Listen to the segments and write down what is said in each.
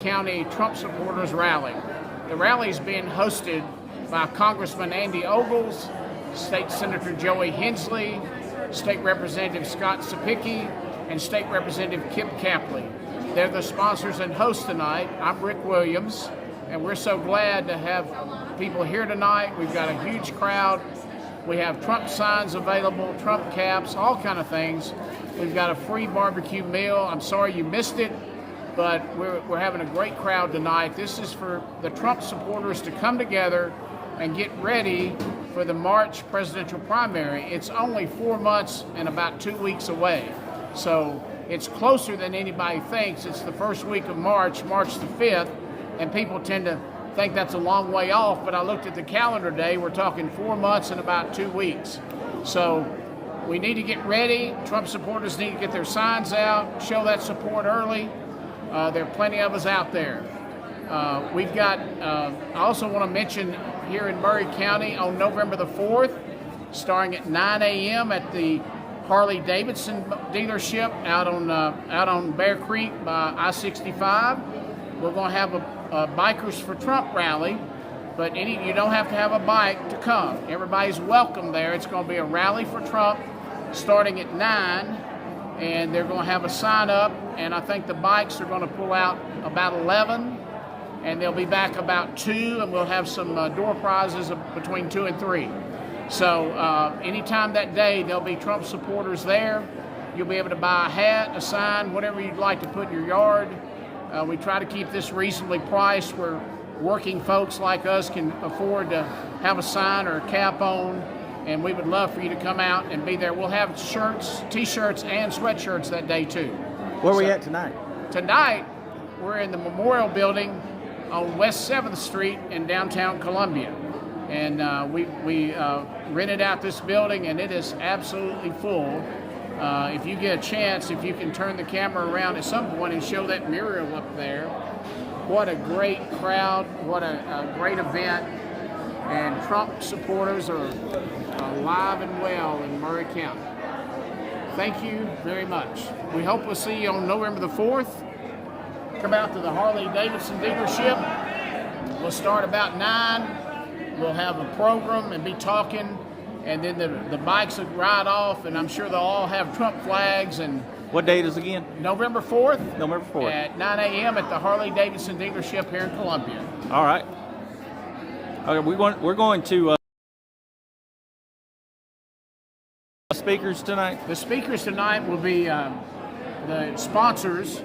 County Trump Supporters Rally. The rally is being hosted by Congressman Andy Ogles, State Senator Joey Hensley, State Representative Scott Cepicky, and State Representative Kip Capley. They're the sponsors and hosts tonight. I'm Rick Williams, and we're so glad to have people here tonight. We've got a huge crowd. We have Trump signs available, Trump caps, all kind of things. We've got a free barbecue meal. I'm sorry you missed it, but we're having a great crowd tonight. This is for the Trump supporters to come together and get ready for the March presidential primary. It's only 4 months and about 2 weeks away. So it's closer than anybody thinks. It's the first week of March, March the 5th, and people tend to think that's a long way off, but I looked at the calendar today. We're talking 4 months and about 2 weeks. So we need to get ready. Trump supporters need to get their signs out, show that support early. There are plenty of us out there. We've got, I also want to mention here in Maury County on November the 4th, starting at 9 a.m. at the Harley-Davidson dealership out on Bear Creek by I-65. We're going to have a Bikers for Trump rally, but you don't have to have a bike to come. Everybody's welcome there. It's going to be a rally for Trump starting at 9. And they're going to have a sign up, and I think the bikes are going to pull out about 11, and they'll be back about 2, and we'll have some door prizes between 2 and 3. So anytime that day, there'll be Trump supporters there. You'll be able to buy a hat, a sign, whatever you'd like to put in your yard. We try to keep this reasonably priced where working folks like us can afford to have a sign or a cap on. And we would love for you to come out and be there. We'll have shirts, T-shirts, and sweatshirts that day, too. Where are we at tonight? Tonight, we're in the Memorial Building on West 7th Street in downtown Columbia. And we rented out this building, and it is absolutely full. If you get a chance, if you can turn the camera around at some point and show that mural up there, what a great crowd, what a great event. And Trump supporters are alive and well in Maury County. Thank you very much. We hope we'll see you on November the 4th. Come out to the Harley-Davidson dealership. We'll start about 9. We'll have a program and be talking, and then the bikes will ride off, and I'm sure they'll all have Trump flags. And what date is it again? November 4th. November 4th. At 9 a.m. at the Harley-Davidson dealership here in Columbia. All right. Okay, we're going to speakers tonight. The speakers tonight will be the sponsors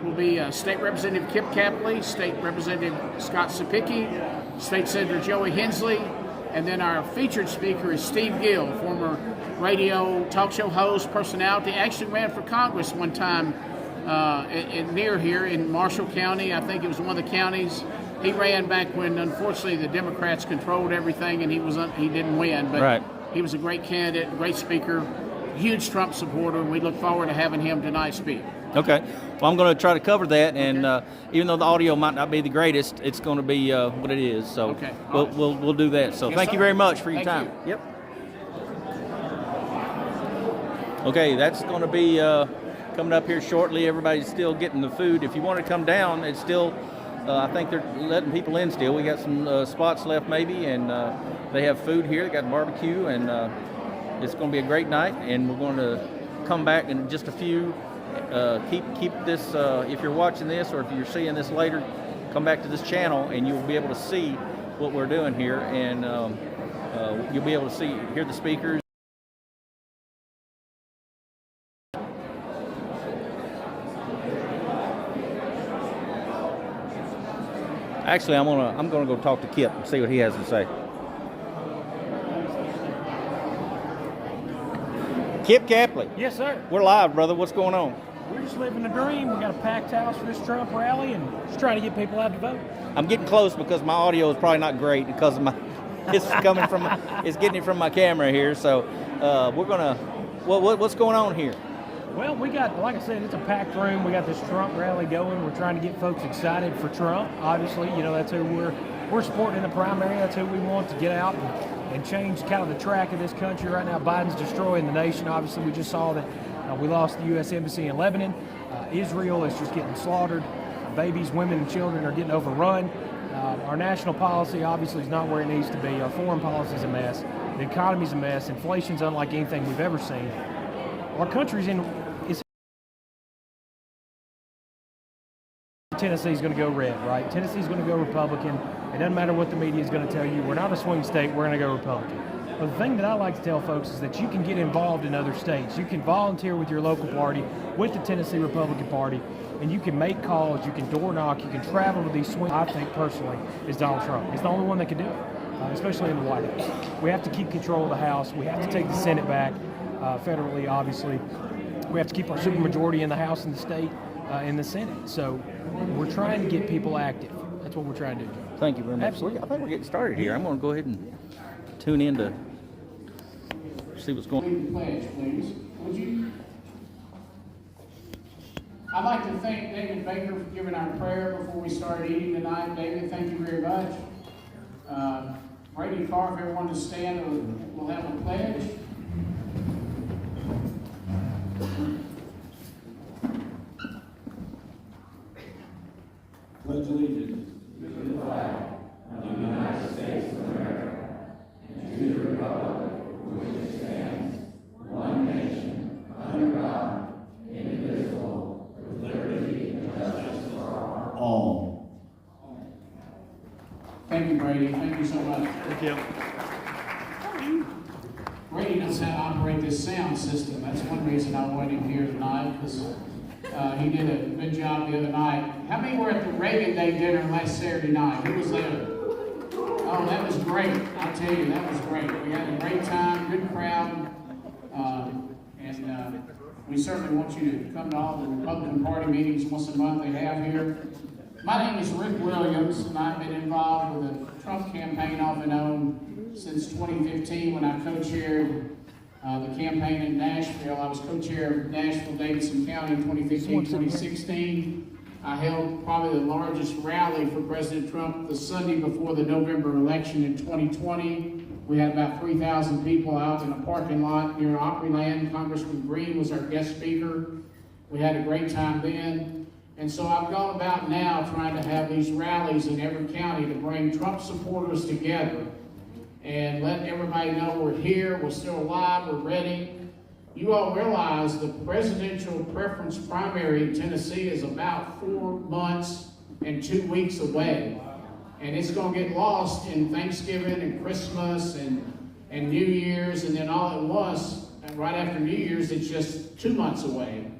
will be State Representative Kip Capley, State Representative Scott Cepicky, State Senator Joey Hensley, and then our featured speaker is Steve Gill, former radio talk show host, personality. Actually ran for Congress one time near here in Marshall County. I think it was one of the counties. He ran back when, unfortunately, the Democrats controlled everything, and he didn't win. But right. He was a great candidate, great speaker, huge Trump supporter, and we look forward to having him tonight speak. Okay. Well, I'm going to try to cover that, and even though the audio might not be the greatest, it's going to be what it is. So okay. We'll do that. So yes, thank sir. you very much for your time. You. Yep. Okay, that's going to be coming up here shortly. Everybody's still getting the food. If you want to come down, it's still. I think they're letting people in still. We got some spots left maybe, and they have food here. They got barbecue, and it's going to be a great night. And we're going to come back in just a few. Keep this. If you're watching this, or if you're seeing this later, come back to this channel, and you'll be able to see what we're doing here, and you'll be able to hear the speakers. Actually, I'm gonna go talk to Kip and see what he has to say. Kip Capley. Yes, sir. We're live, brother. What's going on? We're just living the dream. We got a packed house for this Trump rally, and just trying to get people out to vote. I'm getting close because my audio is probably not great because of it's getting it from my camera here. So we're gonna. What's going on here? Well, we got, like I said, it's a packed room. We got this Trump rally going. We're trying to get folks excited for Trump. Obviously, that's who we're supporting in the primary. That's who we want to get out and change kind of the track of this country right now. Biden's destroying the nation. Obviously, we just saw that we lost the U.S. Embassy in Lebanon. Israel is just getting slaughtered. babies, women, and children are getting overrun. Our national policy obviously is not where it needs to be. Our foreign policy is a mess. The economy's a mess. Inflation's unlike anything we've ever seen. Our country's in is Tennessee's going to go red, right? Tennessee's going to go Republican. It doesn't matter what the media is going to tell you. We're not a swing state. We're going to go Republican. But the thing that I like to tell folks is that you can get involved in other states. You can volunteer with your local party, with the Tennessee Republican Party, and you can make calls, you can door knock, you can travel to these swing. I think personally is Donald Trump. He's the only one that can do it, especially in the White House. We have to keep control of the House. We have to take the Senate back, federally, obviously. We have to keep our supermajority in the House and the state, in the Senate. So we're trying to get people active. That's what we're trying to do. Thank you very much. Absolutely. I think we're getting started here. I'm going to go ahead and tune in to see what's going on. Lead the pledge, please. Would you? I'd like to thank David Baker for giving our prayer before we started eating tonight. David, thank you very much. Brady Carr, if everyone to stand, we'll have a pledge. Pledge allegiance to the flag of the United States of America and to the republic for which it stands, one nation, under God, indivisible, with liberty and justice for all. Thank you, Brady. Thank you so much. Thank you. Brady knows how to operate this sound system. That's one reason I wanted him here tonight, because he did a good job the other night. How many were at the Reagan Day dinner last Saturday night? Who was there? Oh, that was great. I tell you, that was great. We had a great time, good crowd, and we certainly want you to come to all the Republican Party meetings once a month they have here. My name is Rick Williams, and I've been involved with the Trump campaign off and on since 2015 when I co-chaired the campaign in Nashville. I was co-chair of Nashville-Davidson County in 2015-2016. I held probably the largest rally for President Trump the Sunday before the November election in 2020. We had about 3,000 people out in a parking lot near Opryland. Congressman Green was our guest speaker. We had a great time then. And so I've gone about now trying to have these rallies in every county to bring Trump supporters together and let everybody know we're here, we're still alive, we're ready. You all realize the presidential preference primary in Tennessee is about 4 months and 2 weeks away. And it's going to get lost in Thanksgiving and Christmas and New Year's, and then all at once, right after New Year's, it's just 2 months away.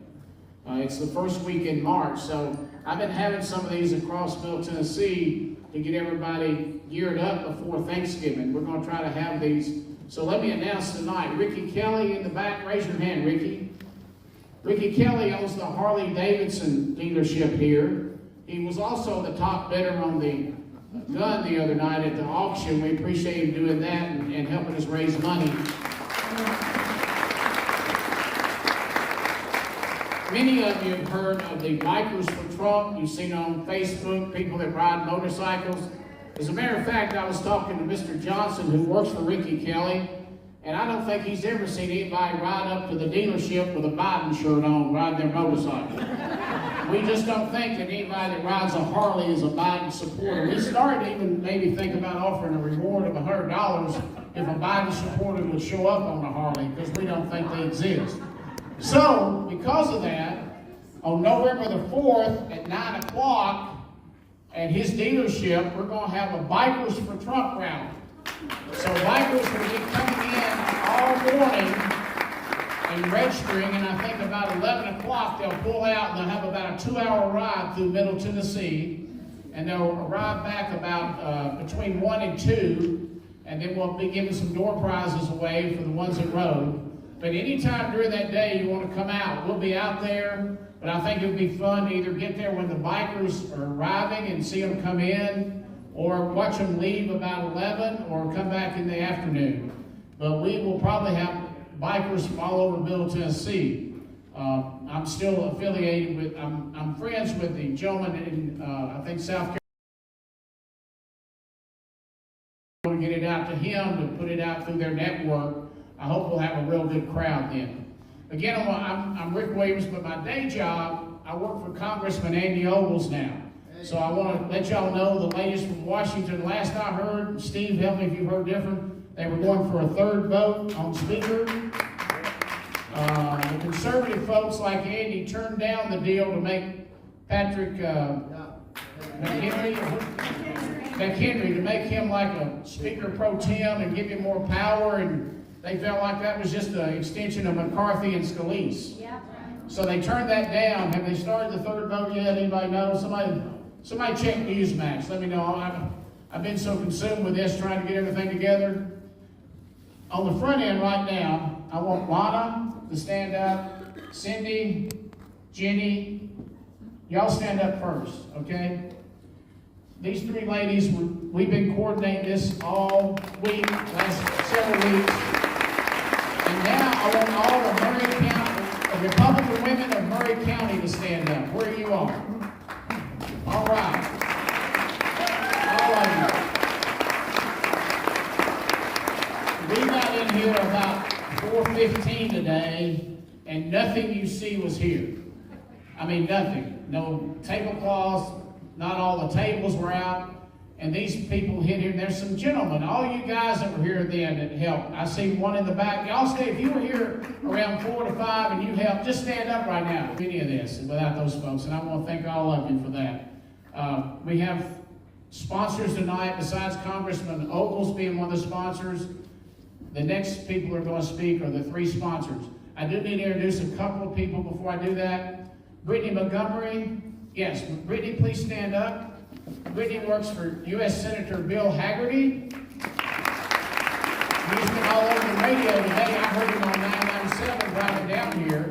It's the first week in March. So I've been having some of these across Middle Tennessee to get everybody geared up before Thanksgiving. We're going to try to have these. So let me announce tonight, Ricky Kelly in the back, raise your hand, Ricky. Ricky Kelly owns the Harley-Davidson dealership here. He was also the top bidder on the gun the other night at the auction. We appreciate him doing that and helping us raise money. Many of you have heard of the Bikers for Trump. You've seen on Facebook, people that ride motorcycles. As a matter of fact, I was talking to Mr. Johnson, who works for Ricky Kelly, and I don't think he's ever seen anybody ride up to the dealership with a Biden shirt on, ride their motorcycle. We just don't think that anybody that rides a Harley is a Biden supporter. We started to even maybe think about offering a reward of $100 if a Biden supporter would show up on a Harley, because we don't think they exist. So, because of that, on November the 4th at 9 o'clock at his dealership, we're going to have a Bikers for Trump rally. So bikers will be coming in all morning and registering, and I think about 11 o'clock they'll pull out and they'll have about a 2-hour ride through Middle Tennessee, and they'll arrive back about between 1 and 2, and then we'll be giving some door prizes away for the ones that rode. But anytime during that day you want to come out, we'll be out there. But I think it would be fun to either get there when the bikers are arriving and see them come in, or watch them leave about 11, or come back in the afternoon. But we will probably have bikers from all over Middle Tennessee. I'm still affiliated with, I'm friends with the gentleman in, I think, South Carolina. I want to get it out to him to put it out through their network. I hope we'll have a real good crowd then. Again, I'm Rick Williams, but my day job, I work for Congressman Andy Ogles now. So I want to let y'all know the ladies from Washington, last I heard, Steve, help me if you've heard different, they were going for a third vote on speaker. The conservative folks like Andy turned down the deal to make Patrick McHenry, to make him like a speaker pro tem and give him more power, and they felt like that was just an extension of McCarthy and Scalise. Yeah. So they turned that down. Have they started the third vote yet? Anybody know? Somebody check Newsmax. Let me know. I've been so consumed with this, trying to get everything together. On the front end right now, I want Lana to stand up, Cindy, Jenny, y'all stand up first, okay? These three ladies, we've been coordinating this all week, last several weeks. And now I want all of Murray County, the Republican women of Murray County to stand up, where you are. All right. All of you. We got in here about 4:15 today, and nothing you see was here. I mean, nothing. No tablecloths, not all the tables were out, and these people hit here. There's some gentlemen, all you guys that were here then that helped. I see one in the back. Y'all stay, if you were here around 4 to 5 and you helped, just stand up right now. Any of this without those folks, and I want to thank all of you for that. We have sponsors tonight, besides Congressman Ogles being one of the sponsors. The next people who are going to speak are the three sponsors. I do need to introduce a couple of people before I do that. Brittany Montgomery. Yes, Brittany, please stand up. Brittany works for U.S. Senator Bill Haggerty. He's been all over the radio today. I heard him on 997 driving down here.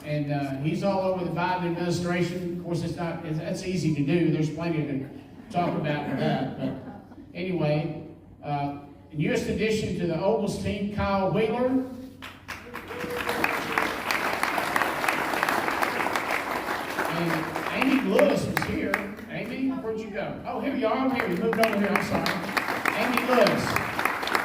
And he's all over the Biden administration. Of course, that's easy to do. There's plenty to talk about with that. But anyway, newest addition to the Ogles team, Kyle Wheeler. And Amy Lewis was here. Amy, where'd you go? Oh, here you are. Over here. You moved over here. I'm sorry. Amy Lewis.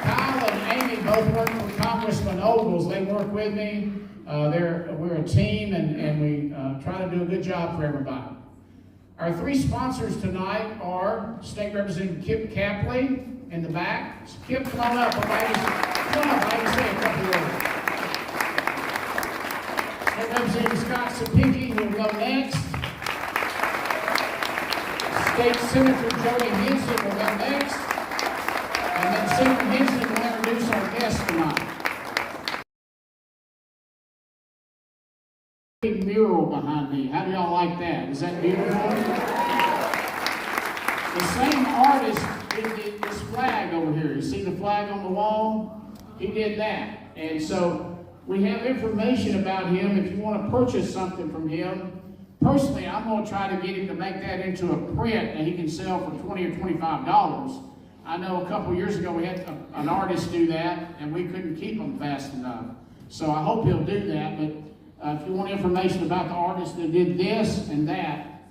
Kyle and Amy both work for Congressman Ogles. They work with me. We're a team, and we try to do a good job for everybody. Our three sponsors tonight are State Representative Kip Capley in the back. So Kip, come on up, ladies. Come on up, ladies. Say a couple words. State Representative Scott Sapicki, who will go next. State Senator Joey Henson will go next. And then Senator Henson will introduce our guest tonight. Big mural behind me. How do y'all like that? Is that beautiful? The same artist did this flag over here. You see the flag on the wall? He did that. And so we have information about him. If you want to purchase something from him, personally, I'm going to try to get him to make that into a print that he can sell for $20 or $25. I know a couple years ago we had an artist do that, and we couldn't keep them fast enough. So I hope he'll do that. But if you want information about the artist that did this and that,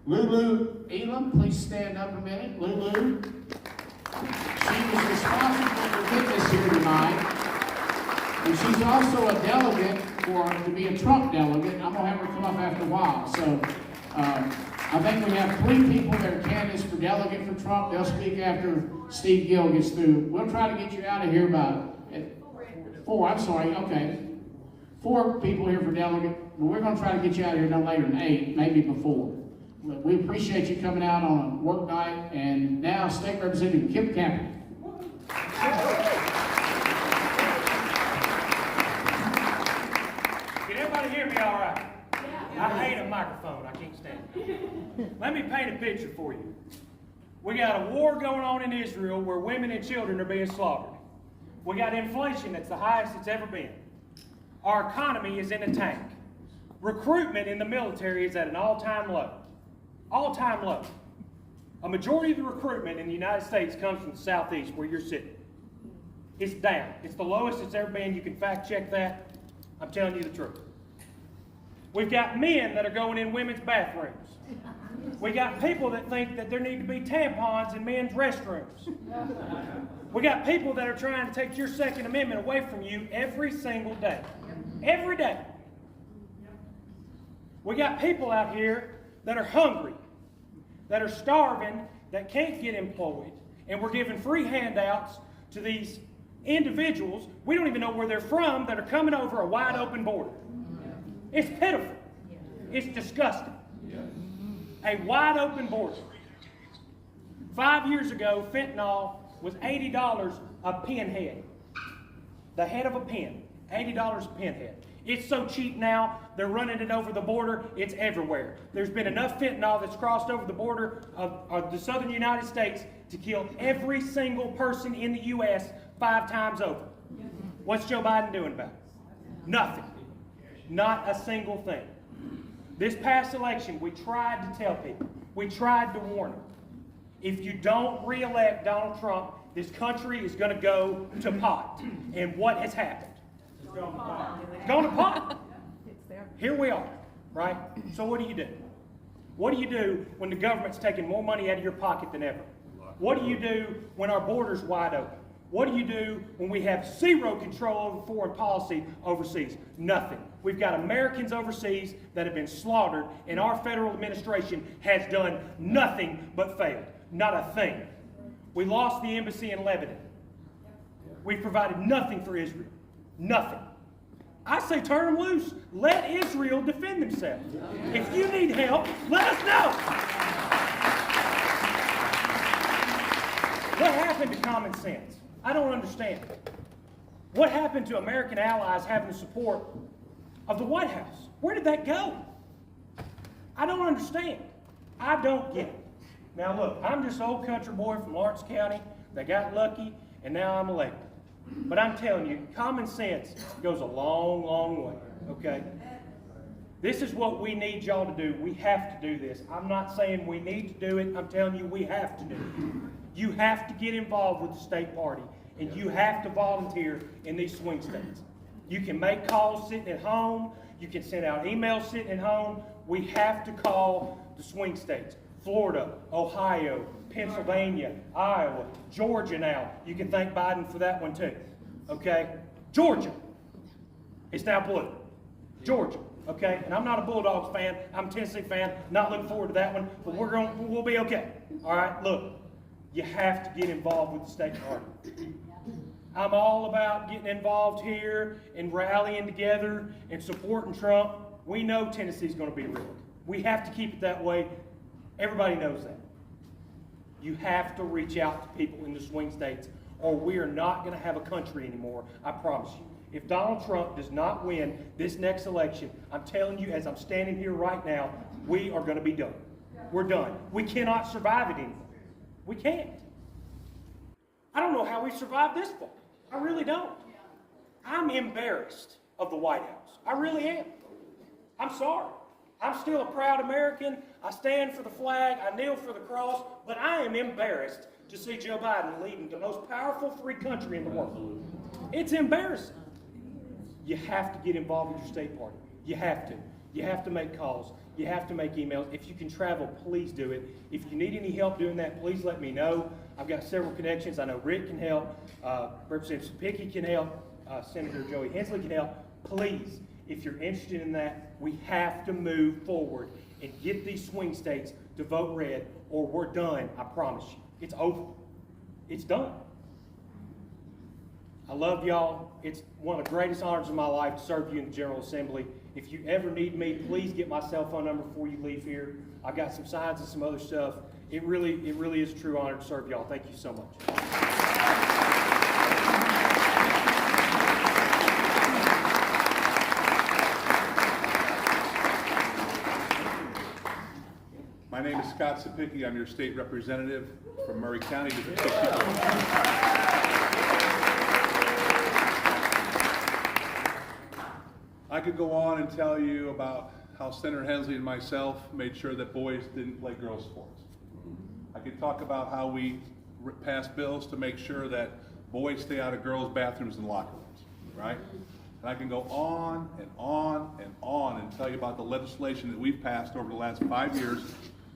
Lulu Elam, please stand up a minute. Lulu. She was responsible for getting us here tonight. And she's also a delegate to be a Trump delegate. I'm going to have her come up after a while. So I think we have 3 people that are candidates for delegate for Trump. They'll speak after Steve Gill gets through. We'll try to get you out of here by 4. I'm sorry. Okay. 4 people here for delegate, but we're going to try to get you out of here no later than 8, maybe before. But we appreciate you coming out on a work night. And now, State Representative Kip Capley. Can everybody hear me all right? Yeah. I hate a microphone. I can't stand it. Let me paint a picture for you. We got a war going on in Israel where women and children are being slaughtered. We got inflation that's the highest it's ever been. Our economy is in a tank. Recruitment in the military is at an all-time low. All-time low. A majority of the recruitment in the United States comes from the Southeast, where you're sitting. It's down. It's the lowest it's ever been. You can fact check that. I'm telling you the truth. We've got men that are going in women's bathrooms. We got people that think that there need to be tampons in men's restrooms. We got people that are trying to take your Second Amendment away from you every single day. Every day. We got people out here that are hungry. that are starving, that can't get employed, and we're giving free handouts to these individuals, we don't even know where they're from, that are coming over a wide open border. It's pitiful. It's disgusting. A wide open border. 5 years ago, fentanyl was $80 a pinhead. The head of a pin, $80 a pinhead. It's so cheap now, they're running it over the border, it's everywhere. There's been enough fentanyl that's crossed over the border of the southern United States to kill every single person in the U.S. 5 times over. What's Joe Biden doing about it? Nothing. Not a single thing. This past election, we tried to tell people, we tried to warn them. If you don't re-elect Donald Trump, this country is going to go to pot. And what has happened? It's gone to pot. Here we are, right? So what do you do? What do you do when the government's taking more money out of your pocket than ever? What do you do when our border's wide open? What do you do when we have zero control over foreign policy overseas? Nothing. We've got Americans overseas that have been slaughtered, and our federal administration has done nothing but failed. Not a thing. We lost the embassy in Lebanon. We've provided nothing for Israel. Nothing. I say turn them loose. Let Israel defend themselves. If you need help, let us know. What happened to common sense? I don't understand. What happened to American allies having the support of the White House? Where did that go? I don't understand. I don't get it. Now look, I'm just an old country boy from Lawrence County that got lucky, and now I'm elected. But I'm telling you, common sense goes a long, long way, okay? This is what we need y'all to do. We have to do this. I'm not saying we need to do it. I'm telling you we have to do it. You have to get involved with the state party, and you have to volunteer in these swing states. You can make calls sitting at home. You can send out emails sitting at home. We have to call the swing states. Florida, Ohio, Pennsylvania, Iowa, Georgia now. You can thank Biden for that one too. Okay? Georgia. It's now blue. Georgia. Okay? And I'm not a Bulldogs fan. I'm a Tennessee fan. Not looking forward to that one. But we'll be okay. All right? Look. You have to get involved with the state party. I'm all about getting involved here and rallying together and supporting Trump. We know Tennessee's going to be ruined. We have to keep it that way. Everybody knows that. You have to reach out to people in the swing states, or we are not going to have a country anymore, I promise you. If Donald Trump does not win this next election, I'm telling you, as I'm standing here right now, we are going to be done. We're done. We cannot survive it anymore. We can't. I don't know how we survived this far. I really don't. I'm embarrassed of the White House. I really am. I'm sorry. I'm still a proud American. I stand for the flag. I kneel for the cross. But I am embarrassed to see Joe Biden leading the most powerful free country in the world. It's embarrassing. You have to get involved with your state party. You have to. You have to make calls. You have to make emails. If you can travel, please do it. If you need any help doing that, please let me know. I've got several connections. I know Rick can help. Representative Sapicki can help. Senator Joey Hensley can help. Please, if you're interested in that, we have to move forward and get these swing states to vote red, or we're done, I promise you. It's over. It's done. I love y'all. It's one of the greatest honors of my life to serve you in the General Assembly. If you ever need me, please get my cell phone number before you leave here. I've got some signs and some other stuff. It really is a true honor to serve y'all. Thank you so much. My name is Scott Sapicki. I'm your state representative from Murray County, District 64. I could go on and tell you about how Senator Hensley and myself made sure that boys didn't play girls' sports. I could talk about how we passed bills to make sure that boys stay out of girls' bathrooms and locker rooms, right? And I can go on and on and on and tell you about the legislation that we've passed over the last 5 years,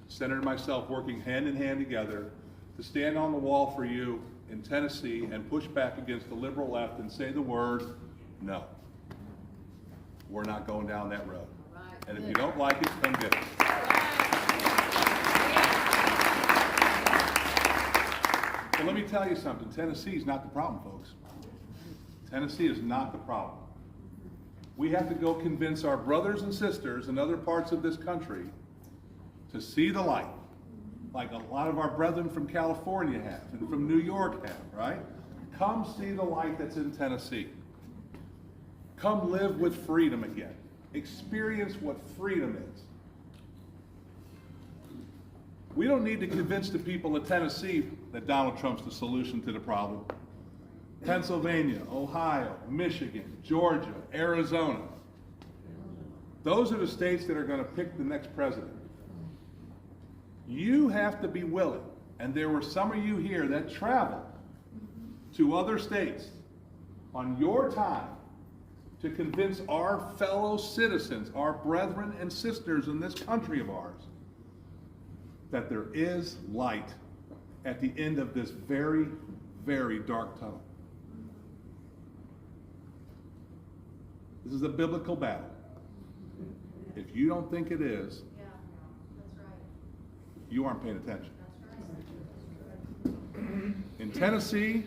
Senator and myself working hand in hand together to stand on the wall for you in Tennessee and push back against the liberal left and say the word no. We're not going down that road. And if you don't like it, come get it. But let me tell you something, Tennessee is not the problem, folks. Tennessee is not the problem. We have to go convince our brothers and sisters in other parts of this country to see the light, like a lot of our brethren from California have and from New York have, right? Come see the light that's in Tennessee. Come live with freedom again. Experience what freedom is. We don't need to convince the people of Tennessee that Donald Trump's the solution to the problem. Pennsylvania, Ohio, Michigan, Georgia, Arizona. Those are the states that are going to pick the next president. You have to be willing, and there were some of you here that traveled to other states on your time to convince our fellow citizens, our brethren and sisters in this country of ours, that there is light at the end of this very, very dark tunnel. This is a biblical battle. If you don't think it is, Yeah, that's right. you aren't paying attention. That's right. In Tennessee,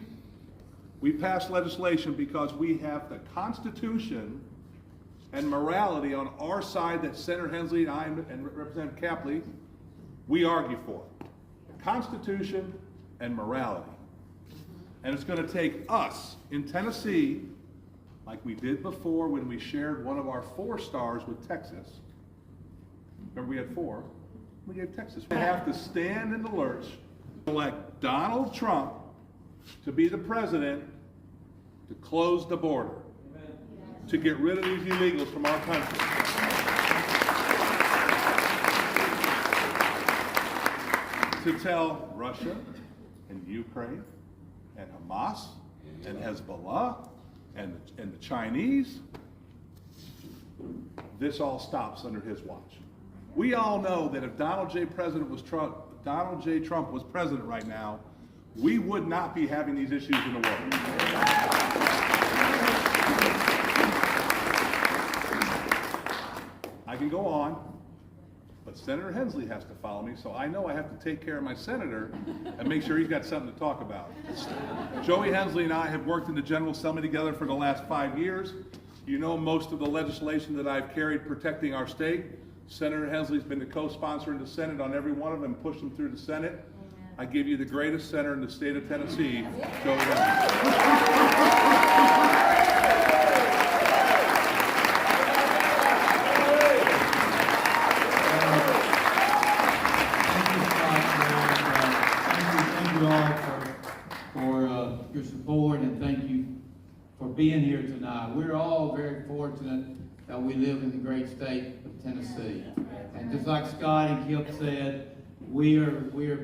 we passed legislation because we have the Constitution and morality on our side that Senator Hensley and I and Representative Capley, we argue for. Constitution and morality. And it's going to take us in Tennessee, like we did before when we shared one of our 4 stars with Texas. Remember we had 4? We gave Texas. We have to stand in the lurch, elect Donald Trump to be the president, to close the border, to get rid of these illegals from our country. To tell Russia and Ukraine and Hamas and Hezbollah and the Chinese, this all stops under his watch. We all know that if Donald J. Trump was president right now, we would not be having these issues in the world. I can go on, but Senator Hensley has to follow me, so I know I have to take care of my senator and make sure he's got something to talk about. Joey Hensley and I have worked in the General Assembly together for the last 5 years. You know most of the legislation that I've carried protecting our state. Senator Hensley's been the co-sponsor in the Senate on every one of them, pushed them through the Senate. I give you the greatest senator in the state of Tennessee, Joey Hensley. Your support, and thank you for being here tonight. We're all very fortunate that we live in the great state of Tennessee. And just like Scott and Kip said, we are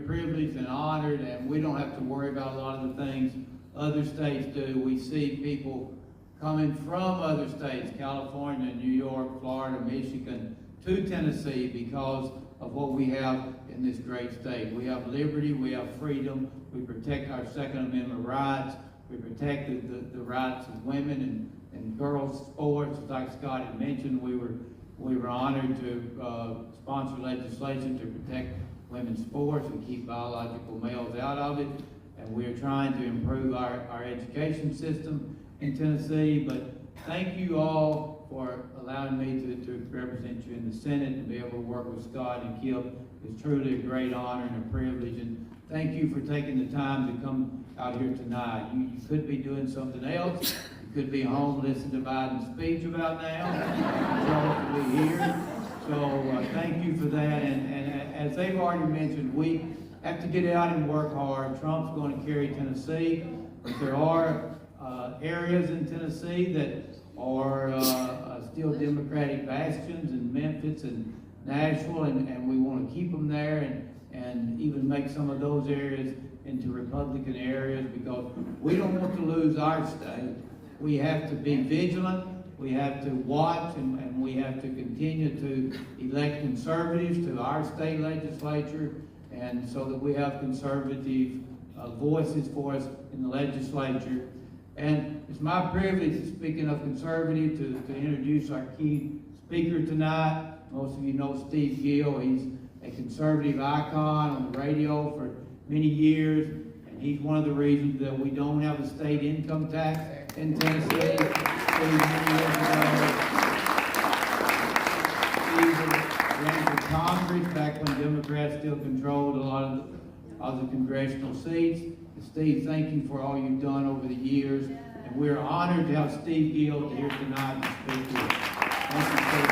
privileged and honored, and we don't have to worry about a lot of the things other states do. We see people coming from other states, California, New York, Florida, Michigan, to Tennessee because of what we have in this great state. We have liberty, we have freedom, we protect our Second Amendment rights, we protect the rights of women and girls' sports. Like Scott had mentioned, we were honored to sponsor legislation to protect women's sports and keep biological males out of it. And we're trying to improve our education system in Tennessee. But thank you all for allowing me to represent you in the Senate and be able to work with Scott and Kip. It's truly a great honor and a privilege. And thank you for taking the time to come out here tonight. You could be doing something else. You could be home listening to Biden's speech about now. You to be here. So thank you for that. And as they've already mentioned, we have to get out and work hard. Trump's going to carry Tennessee, but there are areas in Tennessee that are still Democratic bastions in Memphis and Nashville, and we want to keep them there and even make some of those areas into Republican areas because we don't want to lose our state. We have to be vigilant, we have to watch, and we have to continue to elect conservatives to our state legislature, and so that we have conservative voices for us in the legislature. And it's my privilege, speaking of conservative, to introduce our key speaker tonight. Most of you know Steve Gill. He's a conservative icon on the radio for many years, and he's one of the reasons that we don't have a state income tax in Tennessee. Steve, many years ago, Steve ran for Congress back when Democrats still controlled a lot of the congressional seats. And Steve, thank you for all you've done over the years. And we're honored to have Steve Gill here tonight to speak to us. Thank you, Steve.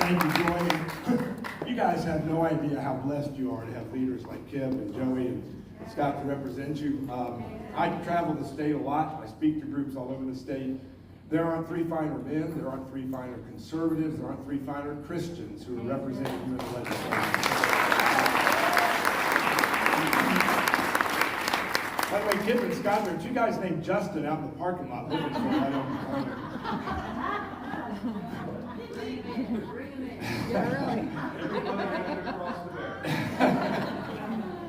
Thank you, Joy. You guys have no idea how blessed you are to have leaders like Kip and Joey and Scott to represent you. I travel the state a lot. I speak to groups all over the state. There aren't three finer men, there aren't three finer conservatives, there aren't three finer Christians who are representing you in the legislature. By the way, Kip and Scott, there are two guys named Justin out in the parking lot looking for them.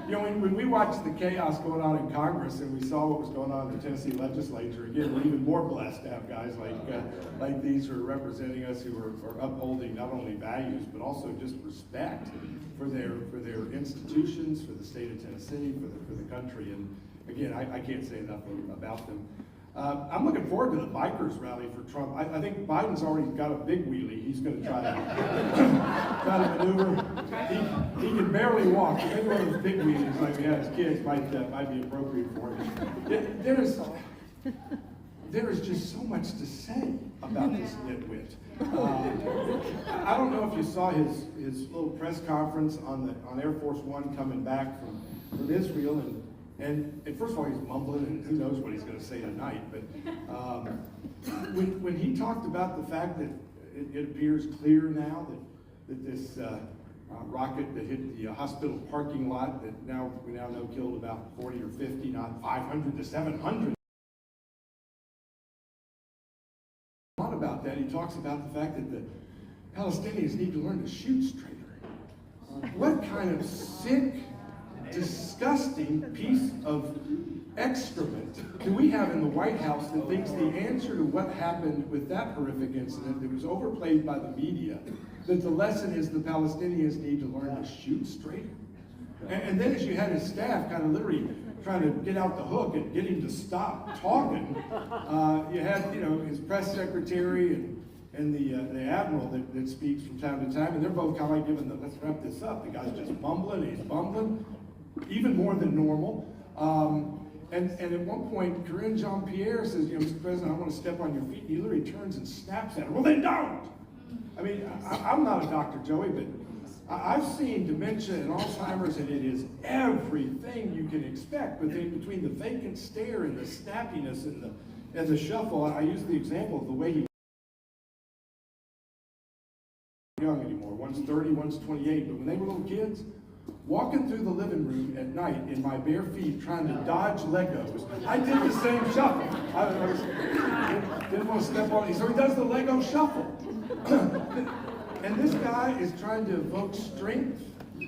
I You know, when we watched the chaos going on in Congress and we saw what was going on in the Tennessee legislature, again, we're even more blessed to have guys like these who are representing us, who are upholding not only values but also just respect for their institutions, for the state of Tennessee, for the country. And again, I can't say enough about them. I'm looking forward to the bikers rally for Trump. I think Biden's already got a big wheelie. He's going to try to maneuver. He can barely walk. Maybe one of those big wheelies like we had as kids might be appropriate for him. There is just so much to say about this nitwit. I don't know if you saw his little press conference on Air Force One coming back from Israel, and first of all, he's mumbling, and who knows what he's going to say tonight. But when he talked about the fact that it appears clear now that this rocket that hit the hospital parking lot that we now know killed about 40 or 50, not 500 to 700. A lot about that. He talks about the fact that the Palestinians need to learn to shoot straighter. What kind of sick, disgusting piece of excrement do we have in the White House that thinks the answer to what happened with that horrific incident that was overplayed by the media, that the lesson is the Palestinians need to learn to shoot straighter? And then as you had his staff kind of literally trying to get out the hook and get him to stop talking, you had his press secretary and the admiral that speaks from time to time, and they're both kind of like giving let's wrap this up. The guy's just mumbling, he's bumbling, even more than normal. And at one point, Karine Jean-Pierre says, Mr. President, I want to step on your feet. And he literally turns and snaps at her. Well, then don't! I mean, I'm not a doctor, Joey, but I've seen dementia and Alzheimer's, and it is everything you can expect. But then between the vacant stare and the snappiness and the shuffle, I use the example of the way he young anymore. One's 30, one's 28. But when they were little kids, walking through the living room at night in my bare feet trying to dodge Legos, I did the same shuffle. I didn't want to step on it. So he does the Lego shuffle. And this guy is trying to evoke strength.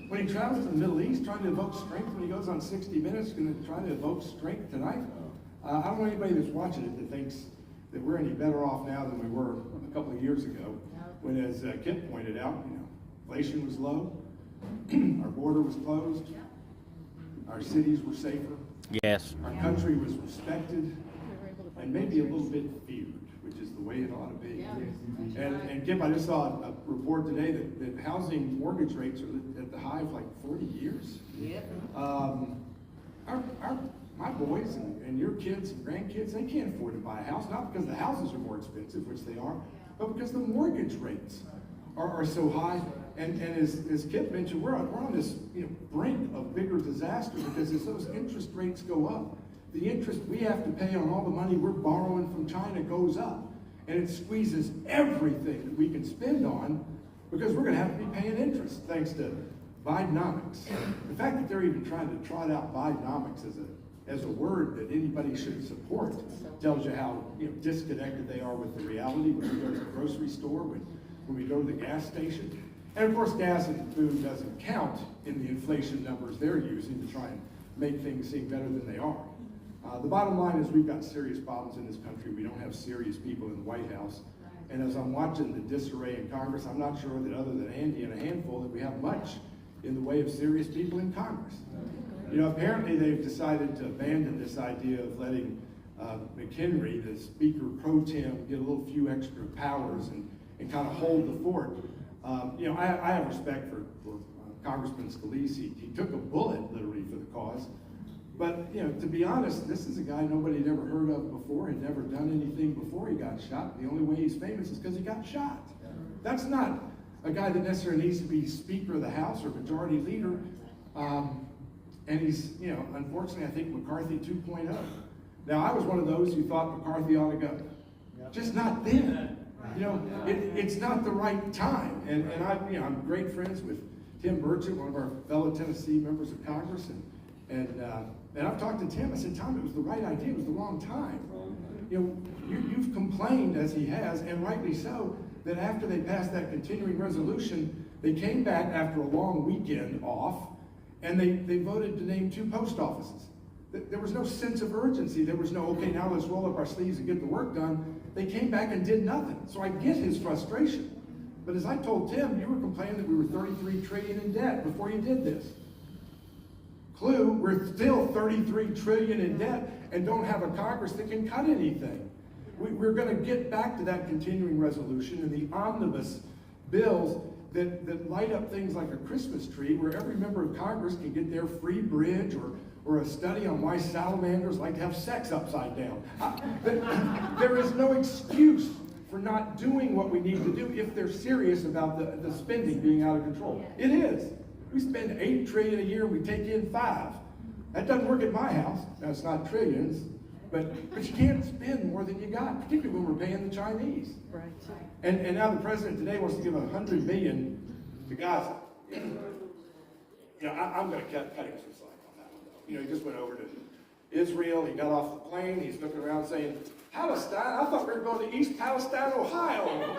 When he travels to the Middle East, trying to evoke strength. When he goes on 60 Minutes, going to try to evoke strength tonight. I don't know anybody that's watching it that thinks that we're any better off now than we were a couple of years ago, when, as Kip pointed out, inflation was low, our border was closed, our cities were safer, Yes. our country was respected, and maybe a little bit feared, which is the way it ought to be. And Kip, I just saw a report today that housing mortgage rates are at the high of like 40 years. My boys and your kids and grandkids, they can't afford to buy a house, not because the houses are more expensive, which they are, but because the mortgage rates are so high. And as Kip mentioned, we're on this brink of bigger disaster, because as those interest rates go up, the interest we have to pay on all the money we're borrowing from China goes up. And it squeezes everything that we can spend on, because we're going to have to be paying interest thanks to Bidenomics. The fact that they're even trying to trot out Bidenomics as a word that anybody should support tells you how disconnected they are with the reality when we go to the grocery store, when we go to the gas station. And of course, gas and food doesn't count in the inflation numbers they're using to try and make things seem better than they are. The bottom line is we've got serious problems in this country. We don't have serious people in the White House. And as I'm watching the disarray in Congress, I'm not sure that other than Andy and a handful that we have much in the way of serious people in Congress. You know, apparently they've decided to abandon this idea of letting McHenry, the Speaker Pro Tem, get a little few extra powers and kind of hold the fort. You know, I have respect for Congressman Scalise. He took a bullet, literally, for the cause. But, you know, to be honest, this is a guy nobody had ever heard of before, had never done anything before he got shot. The only way he's famous is because he got shot. That's not a guy that necessarily needs to be Speaker of the House or Majority Leader. And he's, you know, unfortunately, I think McCarthy 2.0. Now, I was one of those who thought McCarthy ought to go. Just not then. You know, it's not the right time. And I'm great friends with Tim Burchett, one of our fellow Tennessee members of Congress, and I've talked to Tim. I said, Tom, it was the right idea. It was the wrong time. You know, you've complained, as he has, and rightly so, that after they passed that continuing resolution, they came back after a long weekend off, and they voted to name 2 post offices. There was no sense of urgency. There was no, okay, now let's roll up our sleeves and get the work done. They came back and did nothing. So I get his frustration. But as I told Tim, you were complaining that we were $33 trillion in debt before you did this. Clue, we're still $33 trillion in debt and don't have a Congress that can cut anything. We're going to get back to that continuing resolution and the omnibus bills that light up things like a Christmas tree, where every member of Congress can get their free bridge or a study on why salamanders like to have sex upside down. There is no excuse for not doing what we need to do if they're serious about the spending being out of control. It is. We spend $8 trillion a year, we take in 5. That doesn't work at my house. Now, it's not trillions, but you can't spend more than you got, particularly when we're paying the Chinese. Right. And now the president today wants to give $100 million to Gaza. You know, I'm going to cut him some slack on that one, though. You know, he just went over to Israel. He got off the plane. He's looking around saying, Palestine? I thought we were going to East Palestine, Ohio.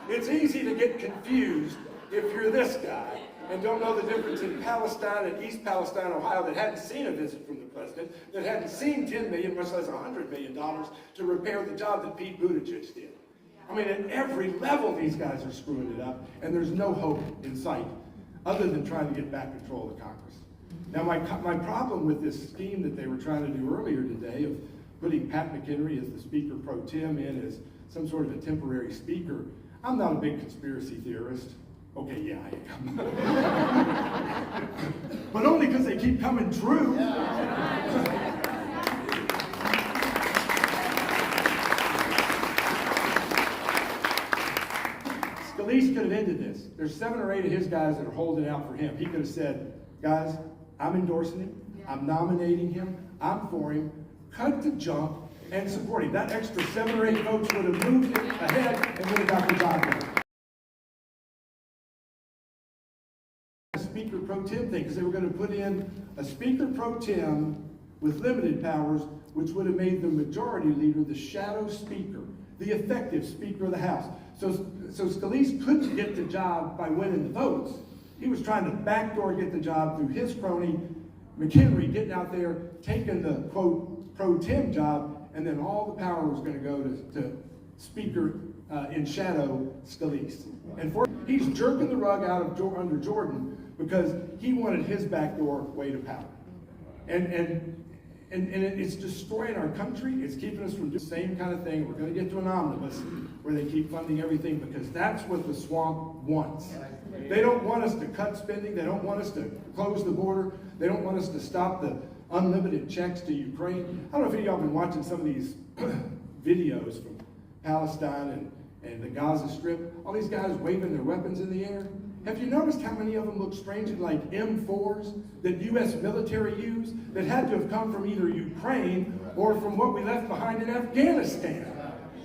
It's easy to get confused if you're this guy and don't know the difference in Palestine and East Palestine, Ohio, that hadn't seen a visit from the president, that hadn't seen $10 million, much less $100 million, to repair the job that Pete Buttigieg did. I mean, at every level, these guys are screwing it up, and there's no hope in sight other than trying to get back control of Congress. Now, my problem with this scheme that they were trying to do earlier today of putting Pat McHenry as the Speaker Pro Tem in as some sort of a temporary speaker, I'm not a big conspiracy theorist. Okay, yeah, I am. But only because they keep coming true. Scalise could have ended this. There's 7 or 8 of his guys that are holding out for him. He could have said, guys, I'm endorsing him. I'm nominating him. I'm for him. Cut the jump and support him. That extra 7 or 8 votes would have moved it ahead and would have got the job done. Speaker Pro Tem thing, because they were going to put in a Speaker Pro Tem with limited powers, which would have made the Majority Leader the shadow Speaker, the effective Speaker of the House. So Scalise couldn't get the job by winning the votes. He was trying to backdoor get the job through his crony, McHenry, getting out there, taking the, quote, Pro Tem job, and then all the power was going to go to Speaker in shadow Scalise. And he's jerking the rug out of under Jordan because he wanted his backdoor way to power. And it's destroying our country. It's keeping us from doing the same kind of thing. We're going to get to an omnibus where they keep funding everything because that's what the swamp wants. They don't want us to cut spending. They don't want us to close the border. They don't want us to stop the unlimited checks to Ukraine. I don't know if any of y'all have been watching some of these videos from Palestine and the Gaza Strip. All these guys waving their weapons in the air. Have you noticed how many of them look strangely like M4s that U.S. military use that had to have come from either Ukraine or from what we left behind in Afghanistan?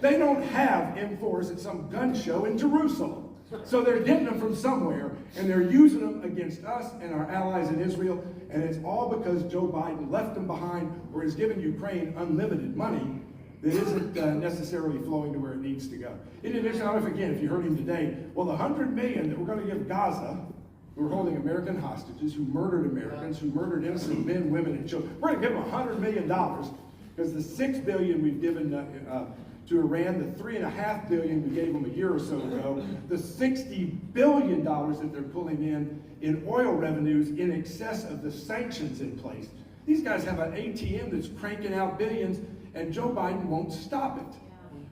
They don't have M4s at some gun show in Jerusalem. So they're getting them from somewhere, and they're using them against us and our allies in Israel, and it's all because Joe Biden left them behind or has given Ukraine unlimited money that isn't necessarily flowing to where it needs to go. In addition, I don't know if you heard him today, well, the $100 million that we're going to give Gaza, who are holding American hostages, who murdered Americans, who murdered innocent men, women, and children, we're going to give them $100 million because the $6 billion we've given to Iran, the $3.5 billion we gave them a year or so ago, the $60 billion that they're pulling in oil revenues in excess of the sanctions in place. These guys have an ATM that's cranking out billions, and Joe Biden won't stop it.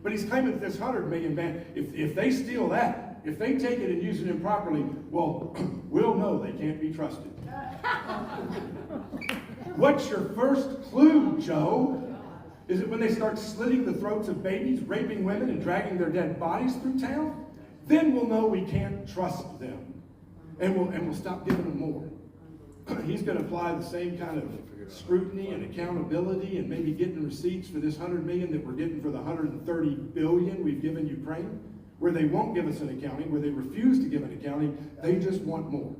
But he's claiming that this $100 million ban, if they steal that, if they take it and use it improperly, well, we'll know they can't be trusted. What's your first clue, Joe? Is it when they start slitting the throats of babies, raping women, and dragging their dead bodies through town? Then we'll know we can't trust them. And we'll stop giving them more. He's going to apply the same kind of scrutiny and accountability and maybe getting receipts for this $100 million that we're getting for the $130 billion we've given Ukraine, where they won't give us an accounting, where they refuse to give an accounting, they just want more.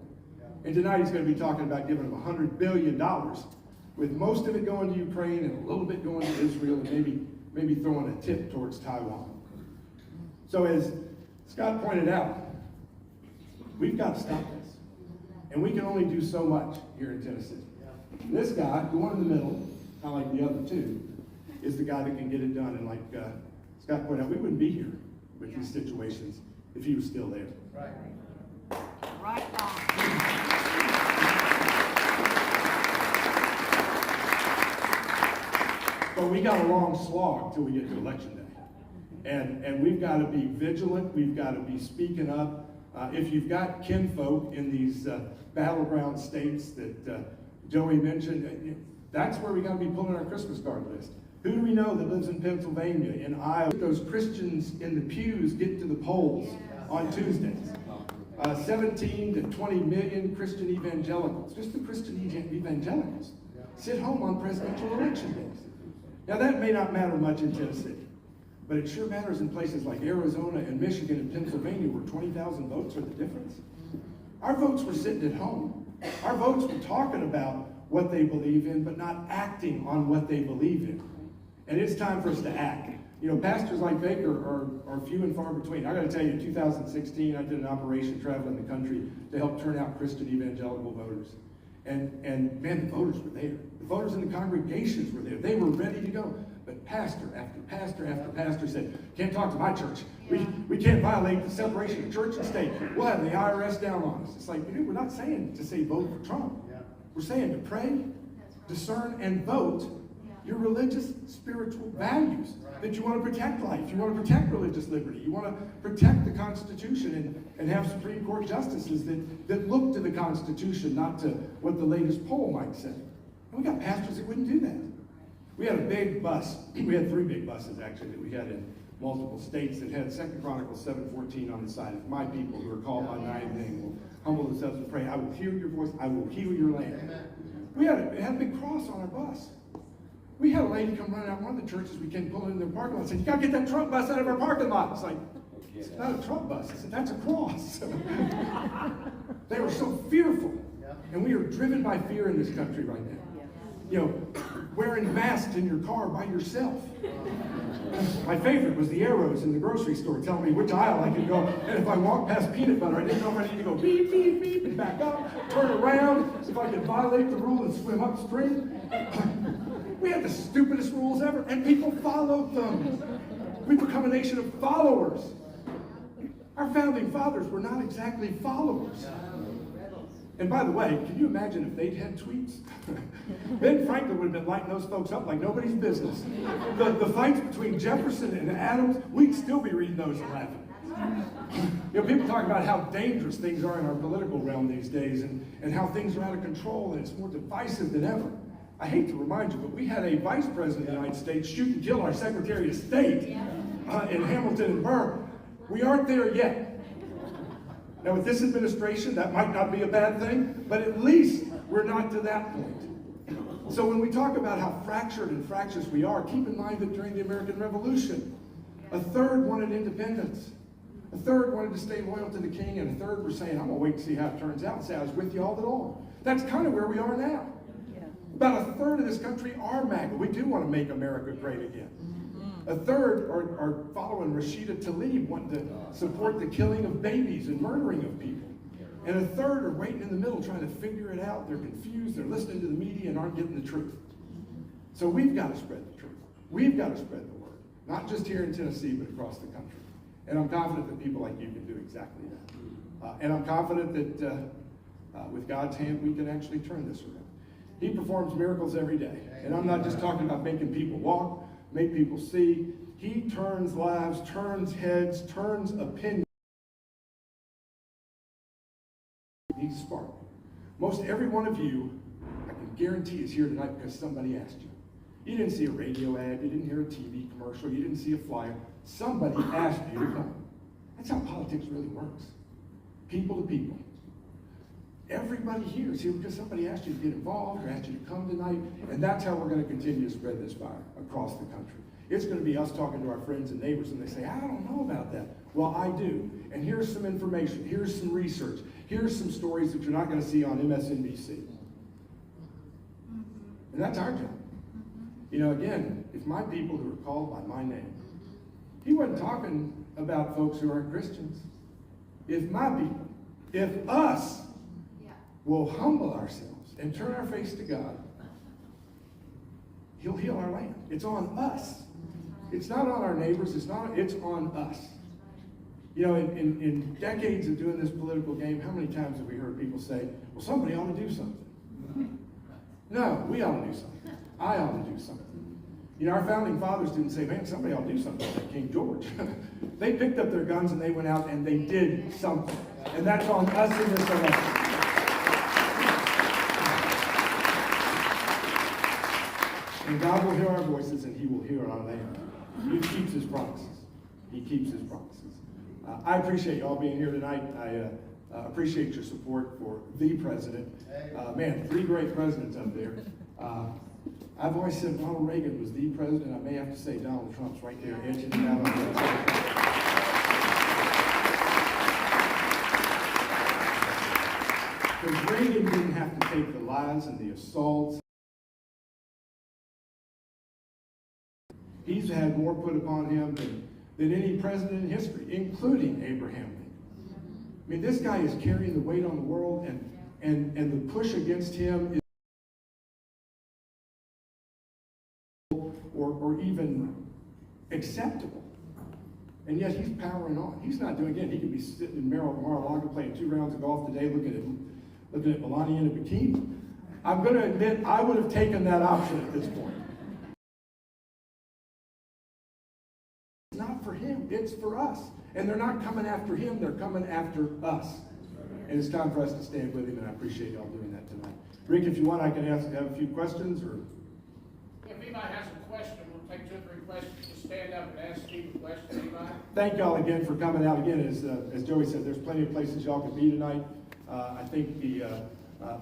And tonight he's going to be talking about giving them $100 billion, with most of it going to Ukraine and a little bit going to Israel and maybe throwing a tip towards Taiwan. So as Scott pointed out, we've got to stop this. And we can only do so much here in Tennessee. And this guy, the one in the middle, kind of like the other two, is the guy that can get it done. And like Scott pointed out, we wouldn't be here with these situations if he was still there. Right. Right on. But we got a long slog till we get to election day. And we've got to be vigilant. We've got to be speaking up. If you've got kinfolk in these battleground states that Joey mentioned, that's where we got to be pulling our Christmas card list. Who do we know that lives in Pennsylvania, in Iowa? Those Christians in the pews get to the polls on Tuesdays. 17 to 20 million Christian evangelicals, just the Christian evangelicals, sit home on presidential election days. Now that may not matter much in Tennessee, but it sure matters in places like Arizona and Michigan and Pennsylvania, where 20,000 votes are the difference. Our votes were sitting at home. Our votes were talking about what they believe in, but not acting on what they believe in. And it's time for us to act. You know, pastors like Baker are few and far between. I got to tell you, in 2016, I did an operation traveling the country to help turn out Christian evangelical voters. And man, the voters were there. The voters in the congregations were there. They were ready to go. But pastor after pastor after pastor said, can't talk to my church. We can't violate the separation of church and state. We'll have the IRS down on us. It's like, dude, we're not saying to say vote for Trump. We're saying to pray, discern, and vote your religious, spiritual values. That you want to protect life. You want to protect religious liberty. You want to protect the Constitution and have Supreme Court justices that look to the Constitution, not to what the latest poll might say. And we got pastors that wouldn't do that. We had a big bus. We had 3 big buses, actually, that we had in multiple states that had 2 Chronicles 7:14 on the side. If my people who are called by my name will humble themselves and pray, I will hear your voice, I will heal your land. We had a big cross on our bus. We had a lady come running out one of the churches we came pulling in their parking lot and said, you gotta get that Trump bus out of our parking lot. It's like, it's not a Trump bus. I said, that's a cross. They were so fearful. And we are driven by fear in this country right now. You know, wearing masks in your car by yourself. My favorite was the arrows in the grocery store telling me which aisle I could go. And if I walked past peanut butter, I didn't know if I needed to go beep, beep, beep, and back up, turn around, if I could violate the rule and swim upstream. We had the stupidest rules ever, and people followed them. We've become a nation of followers. Our founding fathers were not exactly followers. And by the way, can you imagine if they'd had tweets? Ben Franklin would have been lighting those folks up like nobody's business. The fights between Jefferson and Adams, we'd still be reading those and laughing. You know, people talk about how dangerous things are in our political realm these days and how things are out of control and it's more divisive than ever. I hate to remind you, but we had a vice president of the United States shoot and kill our Secretary of State in Hamilton and Burr. We aren't there yet. Now with this administration, that might not be a bad thing, but at least we're not to that point. So when we talk about how fractured and fractious we are, keep in mind that during the American Revolution, 1/3 wanted independence. 1/3 wanted to stay loyal to the king, and 1/3 were saying, I'm gonna wait and see how it turns out and say I was with you all along. That's kind of where we are now. About 1/3 of this country are MAGA. We do want to make America great again. 1/3 are following Rashida Tlaib, wanting to support the killing of babies and murdering of people. And 1/3 are waiting in the middle trying to figure it out. They're confused, they're listening to the media and aren't getting the truth. So we've got to spread the truth. We've got to spread the word. not just here in Tennessee, but across the country. And I'm confident that people like you can do exactly that. And I'm confident that with God's hand, we can actually turn this around. He performs miracles every day. And I'm not just talking about making people walk, make people see. He turns lives, turns heads, turns opinions. He's a spark. Most every one of you, I can guarantee, is here tonight because somebody asked you. You didn't see a radio ad, you didn't hear a TV commercial, you didn't see a flyer. Somebody asked you to come. That's how politics really works. People to people. Everybody here is here because somebody asked you to get involved or asked you to come tonight, and that's how we're going to continue to spread this fire across the country. It's going to be us talking to our friends and neighbors, and they say, I don't know about that. Well, I do. And here's some information. Here's some research. Here's some stories that you're not going to see on MSNBC. And that's our job. You know, again, if my people who are called by my name, he wasn't talking about folks who aren't Christians. If my people, if us, will humble ourselves and turn our face to God, he'll heal our land. It's on us. It's not on our neighbors. It's on us. You know, in decades of doing this political game, how many times have we heard people say, well, somebody ought to do something? No, we ought to do something. I ought to do something. You know, our founding fathers didn't say, man, somebody ought to do something like King George. They picked up their guns and they went out and they did something. And that's on us in this election. And God will hear our voices and he will hear our land. He keeps his promises. He keeps his promises. I appreciate you all being here tonight. I appreciate your support for the president. Man, 3 great presidents up there. I've always said Ronald Reagan was the president. I may have to say Donald Trump's right there edging it out on the because Reagan didn't have to take the lies and the assaults. He's had more put upon him than any president in history, including Abraham Lincoln. I mean, this guy is carrying the weight on the world, and the push against him is or even acceptable. And yet he's powering on. He's not doing it. He could be sitting in Mar-a-Lago playing 2 rounds of golf today, looking at Melania in a bikini. I'm going to admit I would have taken that option at this point. It's not for him, it's for us. And they're not coming after him, they're coming after us. And it's time for us to stand with him, and I appreciate y'all doing that tonight. Rick, if you want, I can have a few questions, or... If anybody has a question, we'll take 2 or 3 questions. Just stand up and ask Steve a question. Anybody? Thank y'all again for coming out. Again, as Joey said, there's plenty of places y'all can be tonight. I think the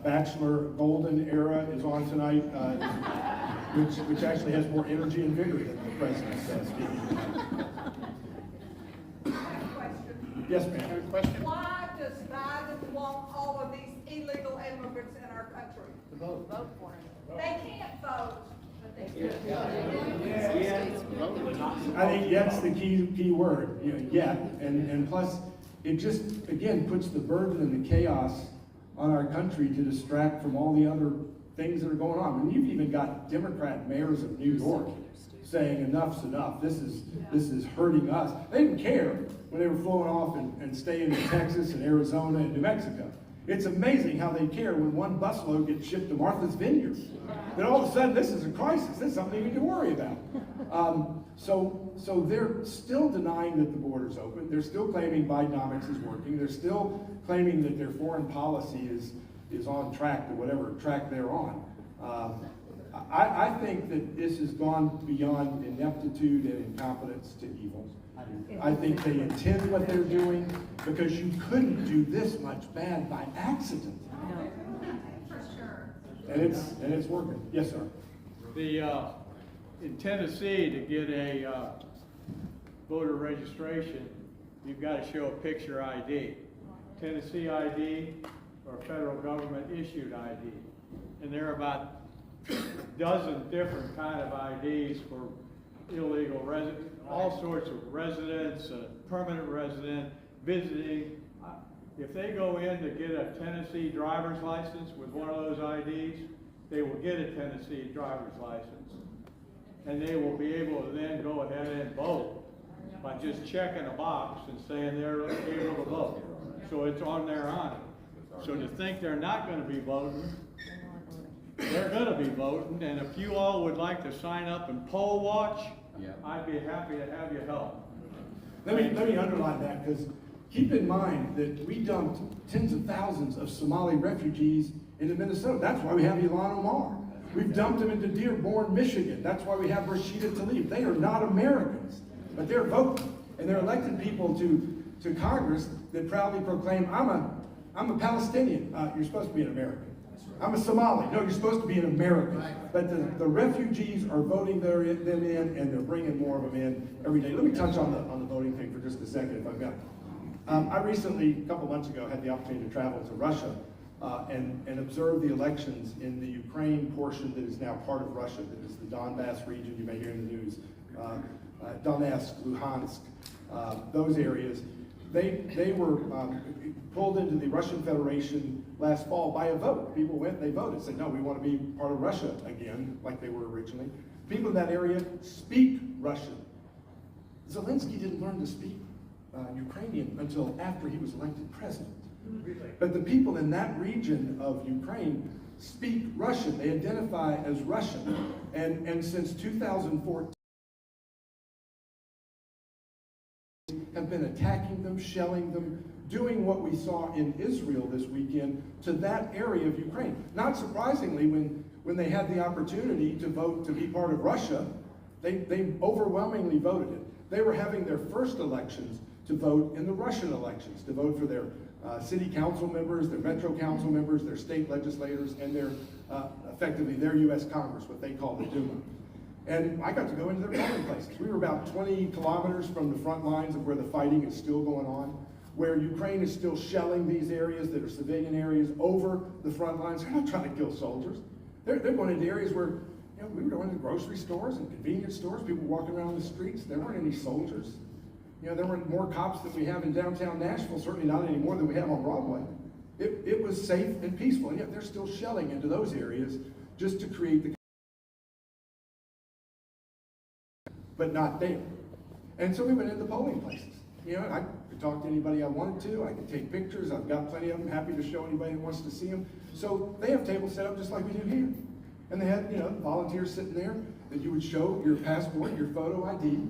Bachelor Golden era is on tonight, which actually has more energy and vigor than the president's speaking tonight. Yes, ma'am. Question? Why does Biden want all of these illegal immigrants in our country? To vote. Vote for him. They can't vote, but they can. I think that's the key word, and plus it just again puts the burden and the chaos on our country to distract from all the other things that are going on. I mean, you've even got Democrat mayors of New York saying enough's enough. This is hurting us. They didn't care when they were flowing off and staying in Texas and Arizona and New Mexico. It's amazing how they care when one busload gets shipped to Martha's Vineyard. Then all of a sudden, this is a crisis. This is something we need to worry about. So they're still denying that the border's open. They're still claiming Bidenomics is working. They're still claiming that their foreign policy is on track to whatever track they're on. I think that this has gone beyond ineptitude and incompetence to evil. I think they intend what they're doing because you couldn't do this much bad by accident. For sure. And it's working. Yes, sir. In Tennessee, to get a voter registration, you've got to show a picture ID. Tennessee ID or federal government issued ID. And there are about a dozen different kind of IDs for illegal residents, all sorts of residents, permanent resident, visiting. If they go in to get a Tennessee driver's license with one of those IDs, they will get a Tennessee driver's license. and they will be able to then go ahead and vote by just checking a box and saying they're able to vote. So it's on their honor. So to think they're not going to be voting, they're going to be voting, and if you all would like to sign up and poll watch, I'd be happy to have you help. Let me underline that, because keep in mind that we dumped tens of thousands of Somali refugees into Minnesota. That's why we have Ilhan Omar. We've dumped them into Dearborn, Michigan. That's why we have Rashida Tlaib. They are not Americans, but they're voting, and they're elected people to Congress that proudly proclaim, I'm a Palestinian. You're supposed to be an American. I'm a Somali. No, you're supposed to be an American. But the refugees are voting them in, and they're bringing more of them in every day. Let me touch on the voting thing for just a second, if I've got. I recently, a couple months ago, had the opportunity to travel to Russia and observe the elections in the Ukraine portion that is now part of Russia, that is the Donbass region. You may hear in the news, Donetsk, Luhansk, those areas. They were pulled into the Russian Federation last fall by a vote. People went, they voted, said, no, we want to be part of Russia again, like they were originally. People in that area speak Russian. Zelensky didn't learn to speak Ukrainian until after he was elected president. But the people in that region of Ukraine speak Russian. They identify as Russian. And since 2014, have been attacking them, shelling them, doing what we saw in Israel this weekend to that area of Ukraine. Not surprisingly, when they had the opportunity to vote to be part of Russia, they overwhelmingly voted it. They were having their first elections to vote in the Russian elections, to vote for their city council members, their metro council members, their state legislators, and their effectively their U.S. Congress, what they call the Duma. And I got to go into their polling places. We were about 20 kilometers from the front lines of where the fighting is still going on, where Ukraine is still shelling these areas that are civilian areas over the front lines. They're not trying to kill soldiers. They're going into areas where, we were going to grocery stores and convenience stores, people walking around the streets. There weren't any soldiers. There weren't more cops than we have in downtown Nashville, certainly not any more than we have on Broadway. It was safe and peaceful, and yet they're still shelling into those areas just to create the but not there. And so we went into polling places. I could talk to anybody I wanted to. I could take pictures. I've got plenty of them. Happy to show anybody who wants to see them. So they have tables set up just like we do here. And they had, volunteers sitting there that you would show your passport, your photo ID,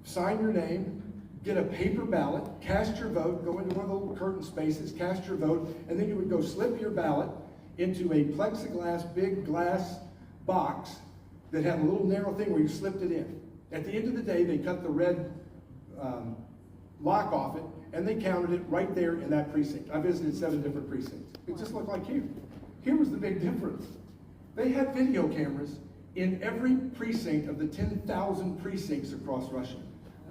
sign your name, get a paper ballot, cast your vote, go into one of the little curtain spaces, cast your vote, and then you would go slip your ballot into a plexiglass, big glass box that had a little narrow thing where you slipped it in. At the end of the day, they cut the red lock off it, and they counted it right there in that precinct. I visited 7 different precincts. It just looked like here. Here was the big difference. They had video cameras in every precinct of the 10,000 precincts across Russia,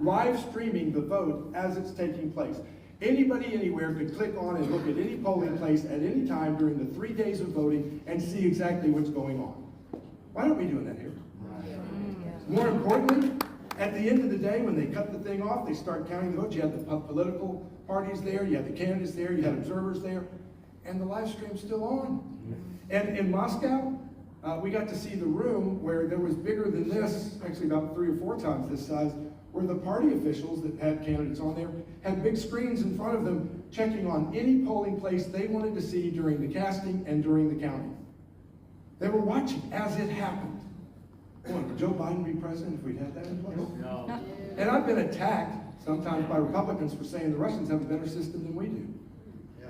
live streaming the vote as it's taking place. Anybody anywhere could click on and look at any polling place at any time during the 3 days of voting and see exactly what's going on. Why aren't we doing that here? More importantly, at the end of the day, when they cut the thing off, they start counting the votes. You had the political parties there, you had the candidates there, you had observers there, and the live stream's still on. And in Moscow, we got to see the room where there was bigger than this, actually about 3 or 4 times this size, where the party officials that had candidates on there had big screens in front of them checking on any polling place they wanted to see during the casting and during the counting. They were watching as it happened. Boy, would Joe Biden be president if we'd had that in place? No. And I've been attacked sometimes by Republicans for saying the Russians have a better system than we do. Yeah.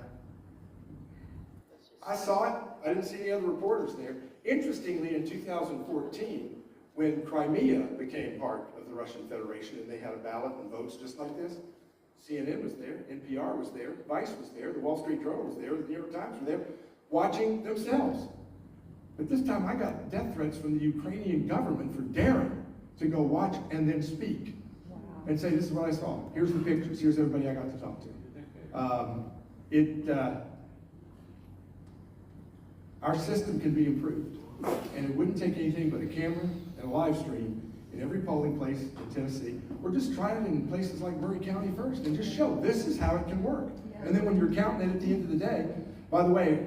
I saw it. I didn't see any other reporters there. Interestingly, in 2014, when Crimea became part of the Russian Federation and they had a ballot and votes just like this, CNN was there, NPR was there, Vice was there, the Wall Street Journal was there, the New York Times were there, watching themselves. But this time I got death threats from the Ukrainian government for daring to go watch and then speak. Wow. And say, this is what I saw. Here's the pictures. Here's everybody I got to talk to. Our system can be improved. And it wouldn't take anything but a camera and a live stream in every polling place in Tennessee. Or just try it in places like Murray County first and just show this is how it can work. Yeah. And then when you're counting it at the end of the day, by the way,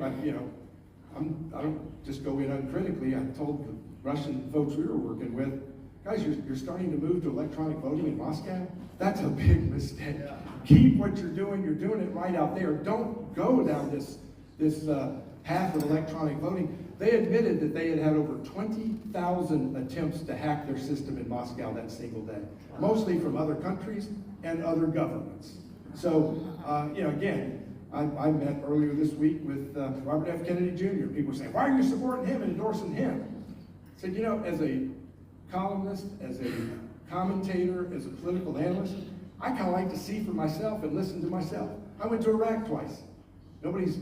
I don't just go in uncritically. I told the Russian folks we were working with, guys, you're starting to move to electronic voting in Moscow? That's a big mistake. Yeah. Keep what you're doing it right out there. Don't go down this path of electronic voting. They admitted that they had had over 20,000 attempts to hack their system in Moscow that single day, mostly from other countries and other governments. So, again, I met earlier this week with Robert F. Kennedy Jr. People were saying, why are you supporting him and endorsing him? I said, as a columnist, as a commentator, as a political analyst, I kind of like to see for myself and listen to myself. I went to Iraq twice. Nobody's,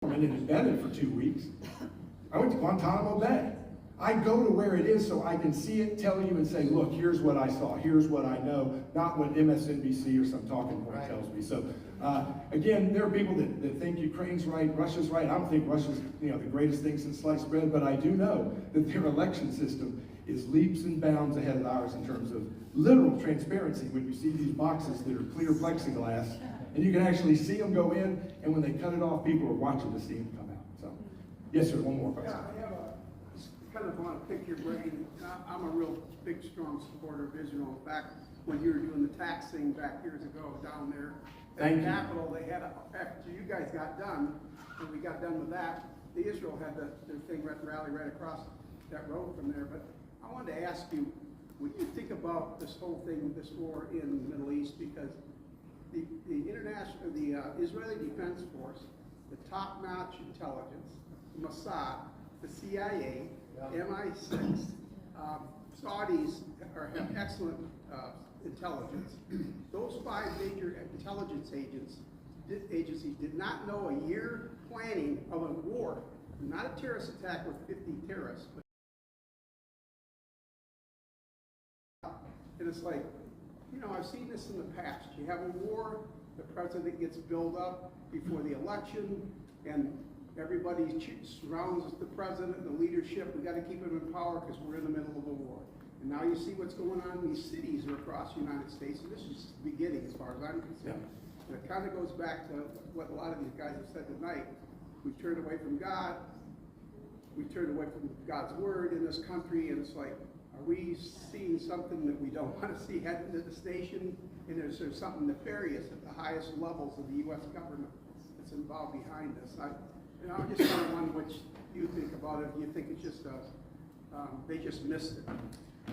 been embedded for 2 weeks. I went to Guantanamo Bay. I go to where it is so I can see it, tell you, and say, look, here's what I saw, here's what I know, not what MSNBC or some talking point tells me. So, again, there are people that think Ukraine's right, Russia's right. I don't think Russia's, the greatest thing since sliced bread, but I do know that their election system is leaps and bounds ahead of ours in terms of literal transparency. When you see these boxes that are clear plexiglass, and you can actually see them go in, and when they cut it off, people are watching to see them come out. So, yes, sir, one more question. Yeah, I have kind of want to pick your brain. I'm a real big, strong supporter of Israel. In fact, when you were doing the tax thing back years ago down there at the Capitol, they had, after you guys got done, and we got done with that, Israel had their thing rally right across that road from there. But I wanted to ask you, what do you think about this whole thing, this war in the Middle East? Because the Israeli Defense Force, the top-notch intelligence, Mossad, the CIA, MI6, Saudis have excellent intelligence. Those 5 major intelligence agencies did not know a year planning of a war, not a terrorist attack with 50 terrorists. And it's like, I've seen this in the past. You have a war, the president gets built up before the election, and everybody surrounds the president and the leadership. We got to keep him in power because we're in the middle of a war. And now you see what's going on in these cities or across the United States, and this is the beginning as far as I'm concerned. Yeah. And it kind of goes back to what a lot of these guys have said tonight. We turned away from God. We turned away from God's word in this country, and it's like, are we seeing something that we don't want to see heading to the station? And is there something nefarious at the highest levels of the U.S. government that's involved behind this? I just kind of wonder what you think about it. Do you think it's just they just missed it?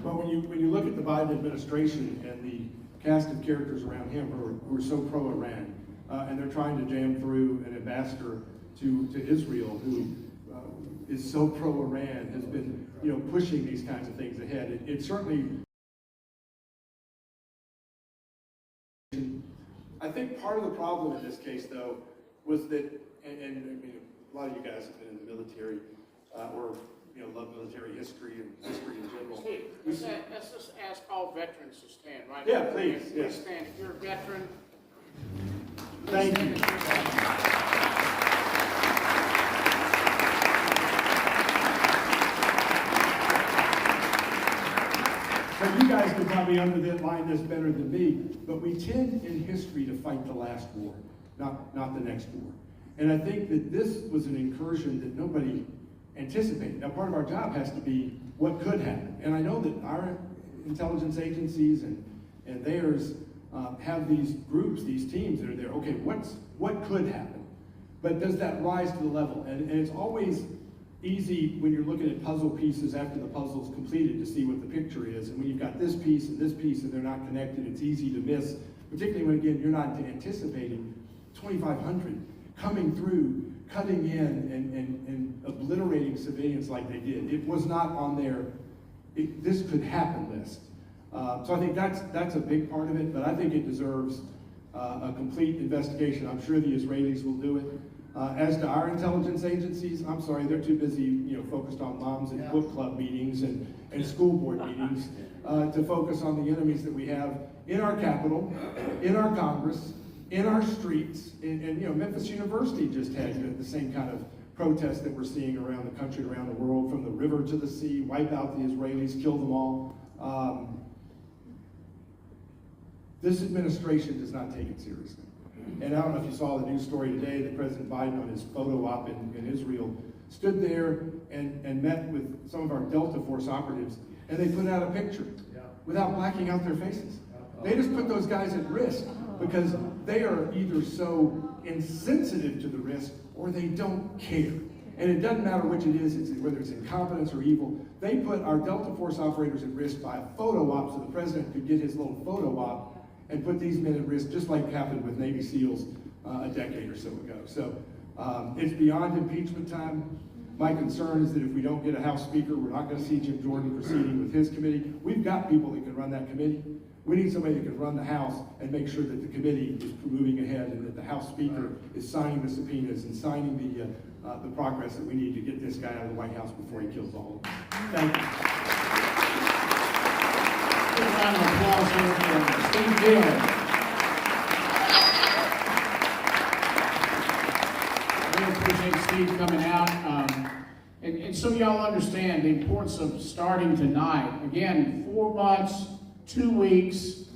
Well, when you look at the Biden administration and the cast of characters around him who are so pro-Iran, and they're trying to jam through an ambassador to Israel who is so pro-Iran, has been pushing these kinds of things ahead. It certainly. I think part of the problem in this case, though, was that, and I mean, a lot of you guys have been in the military, or love military history and history in general. Steve, let's just ask all veterans to stand right now. Yeah, now. please. Please stand. If you're a veteran, thank you. So you guys can probably underline this better than me, but we tend in history to fight the last war, not the next war. And I think that this was an incursion that nobody anticipated. Now, part of our job has to be what could happen. And I know that our intelligence agencies and theirs have these groups, these teams that are there. Okay, what could happen? But does that rise to the level? And it's always easy when you're looking at puzzle pieces after the puzzle's completed to see what the picture is. And when you've got this piece and they're not connected, it's easy to miss, particularly when, again, you're not anticipating 2,500 coming through, cutting in and obliterating civilians like they did. It was not on their this could happen list. So I think that's a big part of it, but I think it deserves a complete investigation. I'm sure the Israelis will do it. As to our intelligence agencies, I'm sorry, they're too busy, focused on moms and book club meetings and school board meetings to focus on the enemies that we have in our Capitol, in our Congress, in our streets, and Memphis University just had the same kind of protest that we're seeing around the country, around the world, from the river to the sea, wipe out the Israelis, kill them all. This administration does not take it seriously. And I don't know if you saw the news story today that President Biden on his photo op in Israel stood there and met with some of our Delta Force operatives, and they put out a picture without blacking out their faces. They just put those guys at risk because they are either so insensitive to the risk or they don't care. And it doesn't matter which it is, whether it's incompetence or evil. They put our Delta Force operators at risk by a photo op so the president could get his little photo op and put these men at risk, just like happened with Navy SEALs a decade or so ago. So it's beyond impeachment time. My concern is that if we don't get a House Speaker, we're not going to see Jim Jordan proceeding with his committee. We've got people that can run that committee. We need somebody that can run the House and make sure that the committee is moving ahead and that the House Speaker is signing the subpoenas and signing the progress that we need to get this guy out of the White House before he kills all of us. Thank you. Big round of applause here for Steve Gill. Really appreciate Steve coming out. And so y'all understand the importance of starting tonight. Again, 4 months, 2 weeks,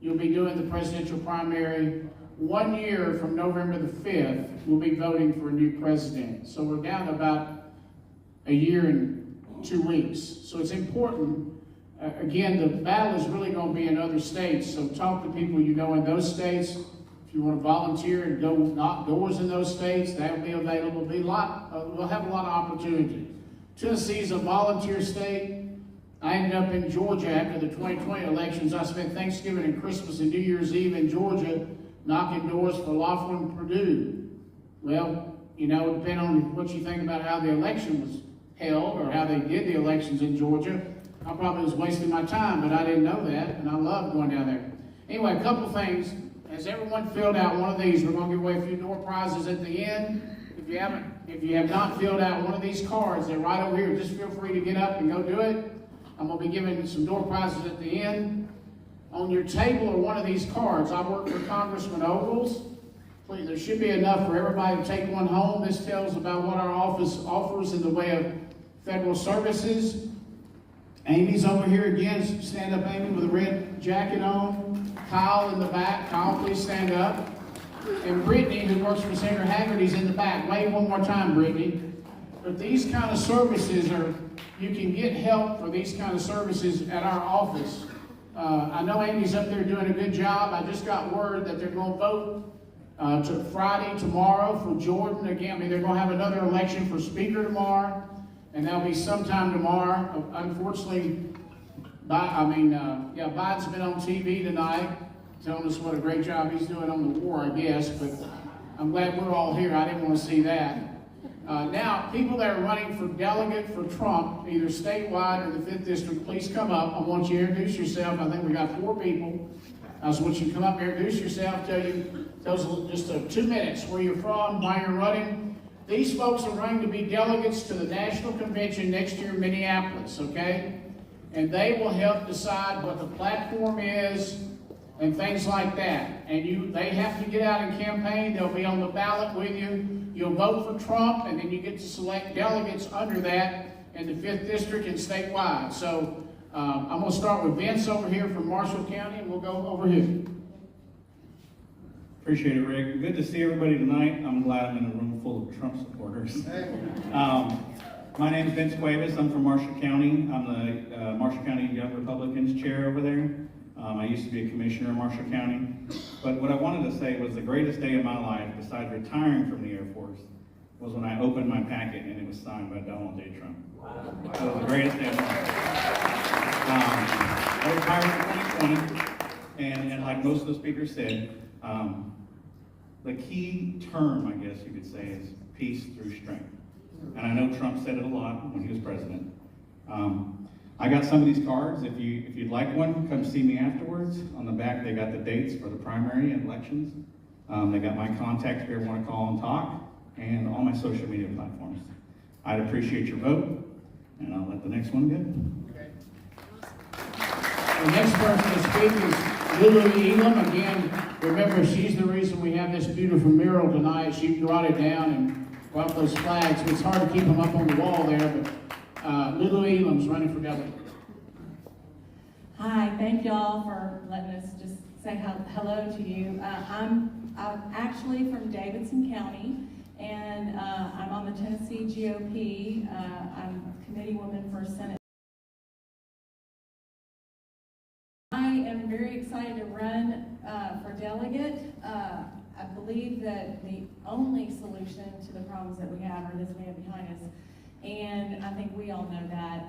you'll be doing the presidential primary. 1 year from November the 5th, we'll be voting for a new president. So we're down to about a year and 2 weeks. So it's important. Again, the battle is really going to be in other states. So talk to people you know in those states. If you want to volunteer and go knock doors in those states, that will be available. We'll have a lot of opportunity. Tennessee is a volunteer state. I ended up in Georgia after the 2020 elections. I spent Thanksgiving and Christmas and New Year's Eve in Georgia knocking doors for Laughlin Purdue. Well, you know, depending on what you think about how the election was held or how they did the elections in Georgia, I probably was wasting my time, but I didn't know that, and I love going down there. Anyway, a couple things. Has everyone filled out one of these? We're going to give away a few door prizes at the end. If you have not filled out one of these cards, they're right over here. Just feel free to get up and go do it. I'm going to be giving some door prizes at the end. On your table are one of these cards. I work for Congressman Ogles. Please, there should be enough for everybody to take one home. This tells about what our office offers in the way of federal services. Amy's over here again. Stand up, Amy, with a red jacket on. Kyle in the back. Kyle, please stand up. And Brittany, who works for Senator Haggerty's in the back. Wave one more time, Brittany. But these kind of services are, you can get help for these kind of services at our office. I know Amy's up there doing a good job. I just got word that they're going to vote Friday, tomorrow for Jordan. Again, I mean, they're going to have another election for Speaker tomorrow. And that'll be sometime tomorrow. Unfortunately, Biden's been on TV tonight telling us what a great job he's doing on the war, I guess. But I'm glad we're all here. I didn't want to see that. Now, people that are running for delegate for Trump, either statewide or the 5th District, please come up. I want you to introduce yourself. I think we got 4 people. I just want you to come up and introduce yourself, tell us just 2 minutes where you're from, why you're running. These folks are running to be delegates to the National Convention next year in Minneapolis, okay? And they will help decide what the platform is and things like that. And they have to get out and campaign. They'll be on the ballot with you. You'll vote for Trump, and then you get to select delegates under that in the 5th District and statewide. So I'm going to start with Vince over here from Marshall County, and we'll go over here. Appreciate it, Rick. Good to see everybody tonight. I'm glad I'm in a room full of Trump supporters. My name is Vince Cuevas. I'm from Marshall County. I'm the Marshall County Young Republicans chair over there. I used to be a commissioner in Marshall County. But what I wanted to say was the greatest day of my life, besides retiring from the Air Force, was when I opened my packet and it was signed by Donald J. Trump. That was the greatest day of my life. I retired in 2020, and like most of the speakers said, the key term, I guess you could say, is peace through strength. And I know Trump said it a lot when he was president. I got some of these cards. If you'd like one, come see me afterwards. On the back, they got the dates for the primary and elections. They got my contact if you ever want to call and talk, and all my social media platforms. I'd appreciate your vote, and I'll let the next one go. Okay. The next person to speak is Lulu Elam. Again, remember, she's the reason we have this beautiful mural tonight. She brought it down and brought those flags. It's hard to keep them up on the wall there, but Lulu Elam's running for delegate. Hi, thank y'all for letting us just say hello to you. I'm actually from Davidson County, and I'm on the Tennessee GOP. I'm committee woman for Senate. I am very excited to run for delegate. I believe that the only solution to the problems that we have are this man behind us. And I think we all know that.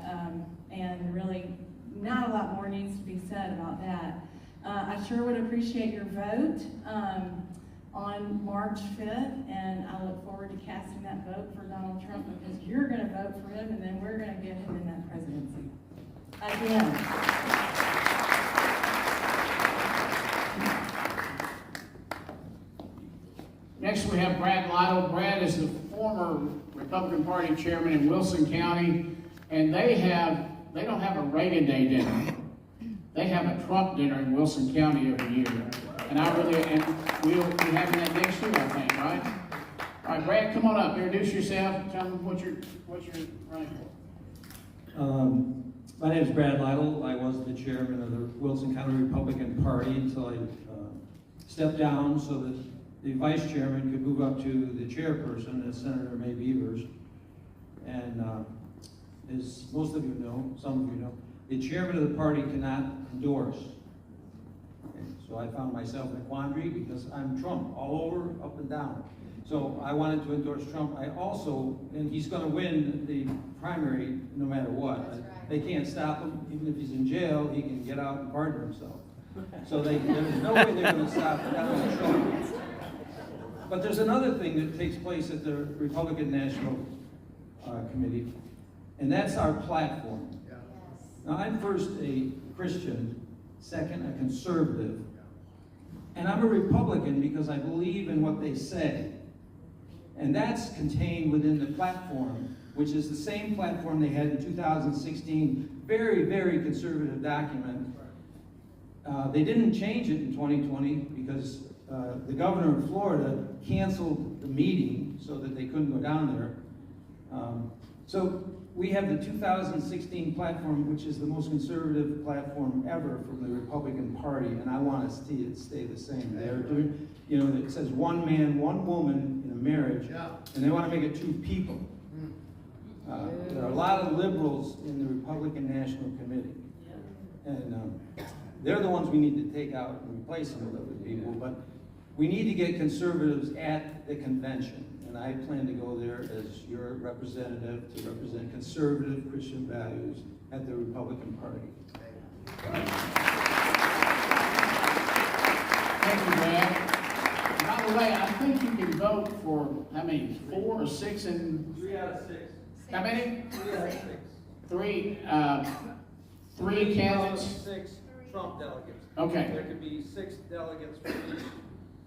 And really, not a lot more needs to be said about that. I sure would appreciate your vote on March 5th, and I look forward to casting that vote for Donald Trump, because you're going to vote for him, and then we're going to get him in that presidency. Again. Next, we have Brad Lytle. Brad is the former Republican Party chairman in Wilson County, and they don't have a Reagan Day dinner. They have a Trump dinner in Wilson County every year. And we'll be having that next year, I think, right? All right, Brad, come on up. Introduce yourself. Tell them what you're running for. My name is Brad Lytle. I was the chairman of the Wilson County Republican Party until I stepped down so that the vice chairman could move up to the chairperson, as Senator May Beavers. And as most of you know, some of you know, the chairman of the party cannot endorse. Okay, so I found myself in a quandary because I'm Trump all over, up and down. So I wanted to endorse Trump. I also, and he's going to win the primary no matter what. They can't stop him. Even if he's in jail, he can get out and pardon himself. So there's no way they're going to stop Donald Trump. But there's another thing that takes place at the Republican National Committee, and that's our platform. Now, I'm first a Christian, second a conservative, and I'm a Republican because I believe in what they say. And that's contained within the platform, which is the same platform they had in 2016, very, very conservative document. They didn't change it in 2020 because the governor of Florida canceled the meeting so that they couldn't go down there. So we have the 2016 platform, which is the most conservative platform ever from the Republican Party, and I want to see it stay the same. They're doing, it says one man, one woman in a marriage, and they want to make it two people. There are a lot of liberals in the Republican National Committee, and they're the ones we need to take out and replace them with other people, but we need to get conservatives at the convention, and I plan to go there as your representative to represent conservative Christian values at the Republican Party. Thank you, Brad. By the way, I think you can vote for, how many, 4 or 6 and... 3 out of 6. How many? 3 out of 6. 3 candidates? 6 Trump delegates. Okay. There could be 6 delegates for each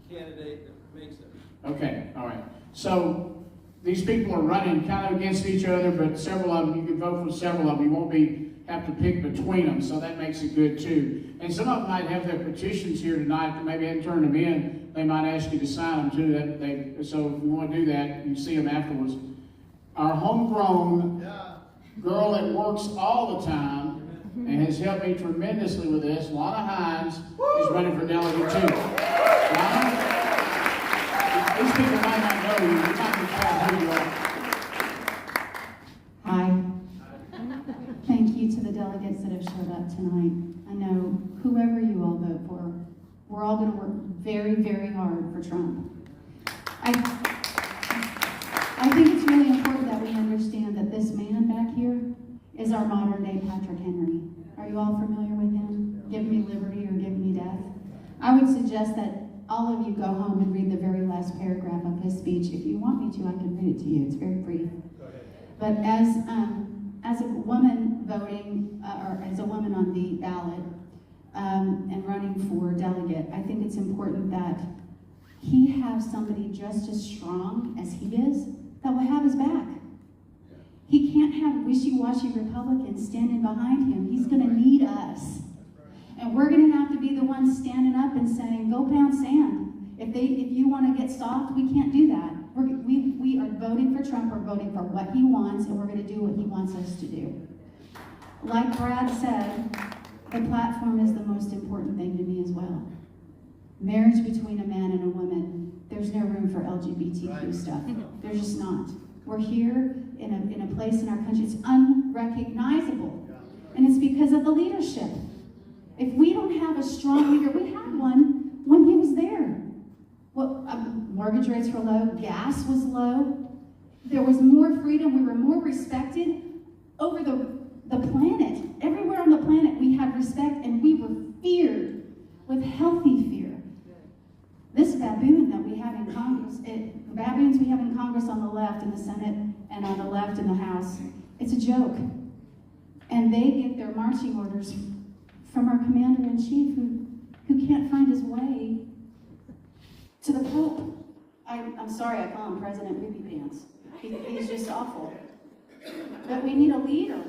candidate that makes it. Okay, all right. So these people are running kind of against each other, but several of them, you can vote for several of them. You won't have to pick between them, so that makes it good too. And some of them might have their petitions here tonight, maybe hadn't turned them in. They might ask you to sign them too. So if you want to do that, you can see them afterwards. Our homegrown girl that works all the time and has helped me tremendously with this, Lana Hines, is running for delegate too. Lana? These people might not know you. You might be proud who you are. Hi. Thank you to the delegates that have showed up tonight. I know whoever you all vote for, we're all going to work very, very hard for Trump. I think it's really important that we understand that this man back here is our modern day Patrick Henry. Are you all familiar with him? Give me liberty or give me death. I would suggest that all of you go home and read the very last paragraph of his speech. If you want me to, I can read it to you. It's very brief. But as a woman voting, or as a woman on the ballot and running for delegate, I think it's important that he have somebody just as strong as he is that will have his back. He can't have wishy-washy Republicans standing behind him. He's going to need us. And we're going to have to be the ones standing up and saying, go pound sand. If you want to get soft, we can't do that. We are voting for Trump. We're voting for what he wants, and we're going to do what he wants us to do. Like Brad said, the platform is the most important thing to me as well. marriage between a man and a woman, there's no room for LGBTQ stuff. There's just not. We're here in a place in our country, it's unrecognizable. And it's because of the leadership. If we don't have a strong leader, we had one when he was there. Well, mortgage rates were low, gas was low, there was more freedom, we were more respected over the planet. Everywhere on the planet we had respect and we were feared with healthy fear. This baboon that we have in Congress, the baboons we have in Congress on the left in the Senate and on the left in the House, it's a joke. And they get their marching orders from our commander-in-chief who can't find his way to the Pope. I'm sorry I call him President Poopy Pants. He's just awful. But we need a leader.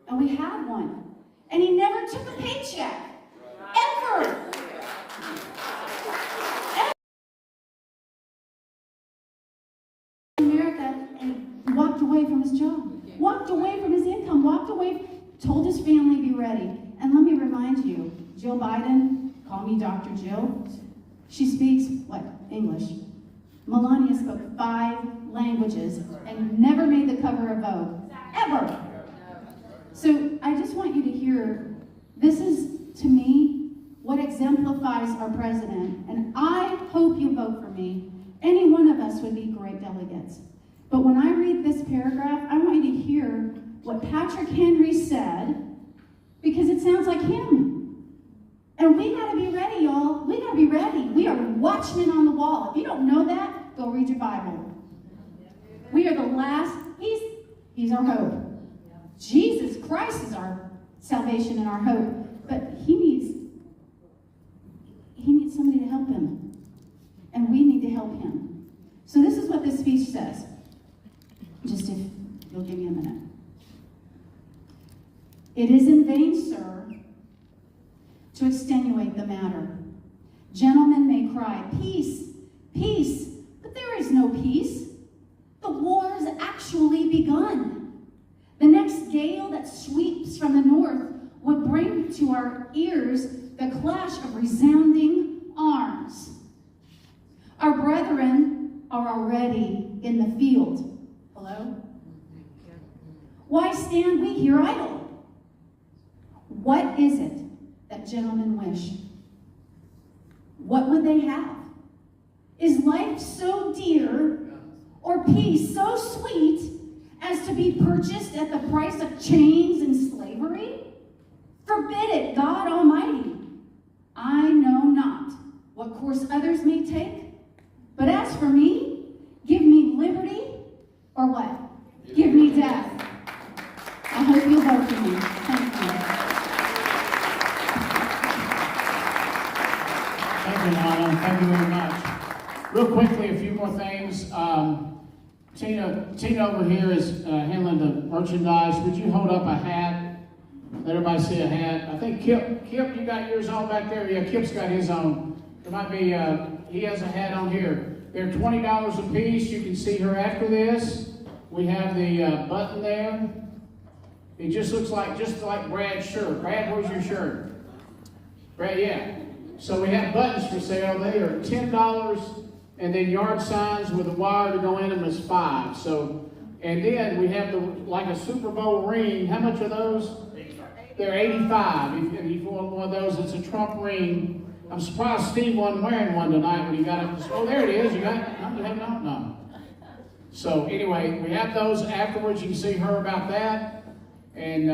And we had one. And he never took a paycheck. Ever. America, and walked away from his job. Walked away from his income. Walked away, told his family, be ready. And let me remind you, Jill Biden, call me Dr. Jill, she speaks, English. Melania spoke 5 languages and never made the cover of Vogue. Ever. So I just want you to hear, this is, to me, what exemplifies our president. And I hope you vote for me. Any one of us would be great delegates. But when I read this paragraph, I want you to hear what Patrick Henry said, because it sounds like him. And we gotta be ready, y'all. We gotta be ready. We are watchmen on the wall. If you don't know that, go read your Bible. We are the last, he's our hope. Jesus Christ is our salvation and our hope. But he needs somebody to help him. And we need to help him. So this is what this speech says. Just if you'll give me a minute. It is in vain, sir, to extenuate the matter. Gentlemen may cry, peace, peace, but there is no peace. The war has actually begun. The next gale that sweeps from the north would bring to our ears the clash of resounding arms. Our brethren are already in the field. Hello? Why stand we here idle? What is it that gentlemen wish? What would they have? Is life so dear, or peace so sweet, as to be purchased at the price of chains and slavery? Forbid it, God Almighty. I know not what course others may take, but as for me, give me liberty, or what? Give me death. I hope you'll vote for me. Thank you. Thank you, Lana. Thank you very much. Real quickly, a few more things. Tina over here is handling the merchandise. Would you hold up a hat? Let everybody see a hat. I think Kip, you got yours on back there? Yeah, Kip's got his on. There might be, he has a hat on here. They're $20 a piece. You can see her after this. We have the button there. It just looks like, Brad's shirt. Brad, where's your shirt? Brad, yeah. So we have buttons for sale. They are $10, and then yard signs with a wire to go in them is $5. So, and then we have like a Super Bowl ring. How much are those? They're $85. If you want one of those, it's a Trump ring. I'm surprised Steve wasn't wearing one tonight when he got up. Oh, there it is. You got it? No, you have not? No. So anyway, we have those afterwards. You can see her about that. And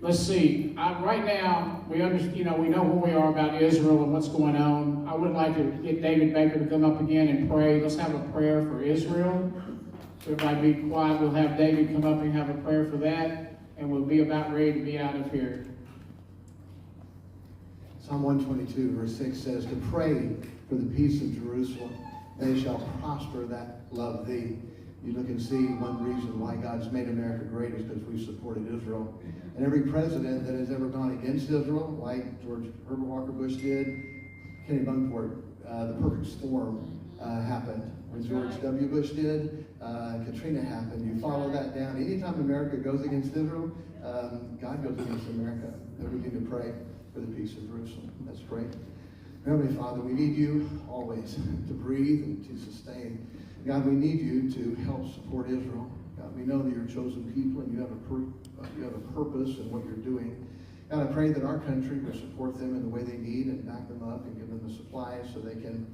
let's see. Right now, we understand. We know where we are about Israel and what's going on. I would like to get David Baker to come up again and pray. Let's have a prayer for Israel. So everybody be quiet. We'll have David come up and have a prayer for that, and we'll be about ready to be out of here. Psalm 122, verse 6 says, to pray for the peace of Jerusalem. They shall prosper that love thee. You look and see one reason why God's made America great is because we've supported Israel. And every president that has ever gone against Israel, like George Herbert Walker Bush did, Kenny Bunkport, the perfect storm happened. When George W. Bush did, Katrina happened. You follow that down. Anytime America goes against Israel, God goes against America. And we need to pray for the peace of Jerusalem. Let's pray. Heavenly Father, we need you always to breathe and to sustain. God, we need you to help support Israel. God, we know that you're a chosen people and you have a purpose in what you're doing. God, I pray that our country will support them in the way they need and back them up and give them the supplies so they can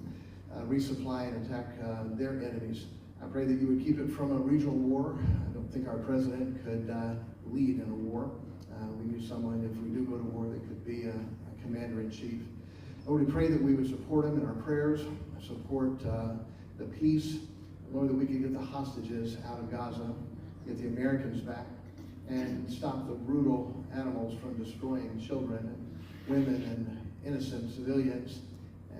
resupply and attack their enemies. I pray that you would keep it from a regional war. I don't think our president could lead in a war. We need someone, if we do go to war, that could be a commander-in-chief. Lord, we pray that we would support him in our prayers, support the peace. Lord, that we could get the hostages out of Gaza, get the Americans back, and stop the brutal animals from destroying children and women and innocent civilians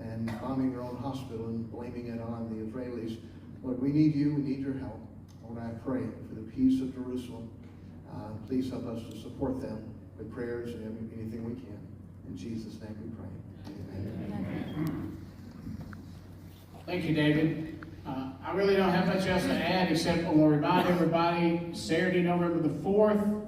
and bombing their own hospital and blaming it on the Israelis. Lord, we need you. We need your help. Lord, I pray for the peace of Jerusalem. Please help us to support them with prayers and anything we can. In Jesus' name we pray. Amen. Thank you, David. I really don't have much else to add except I want to remind everybody, Saturday, November the 4th,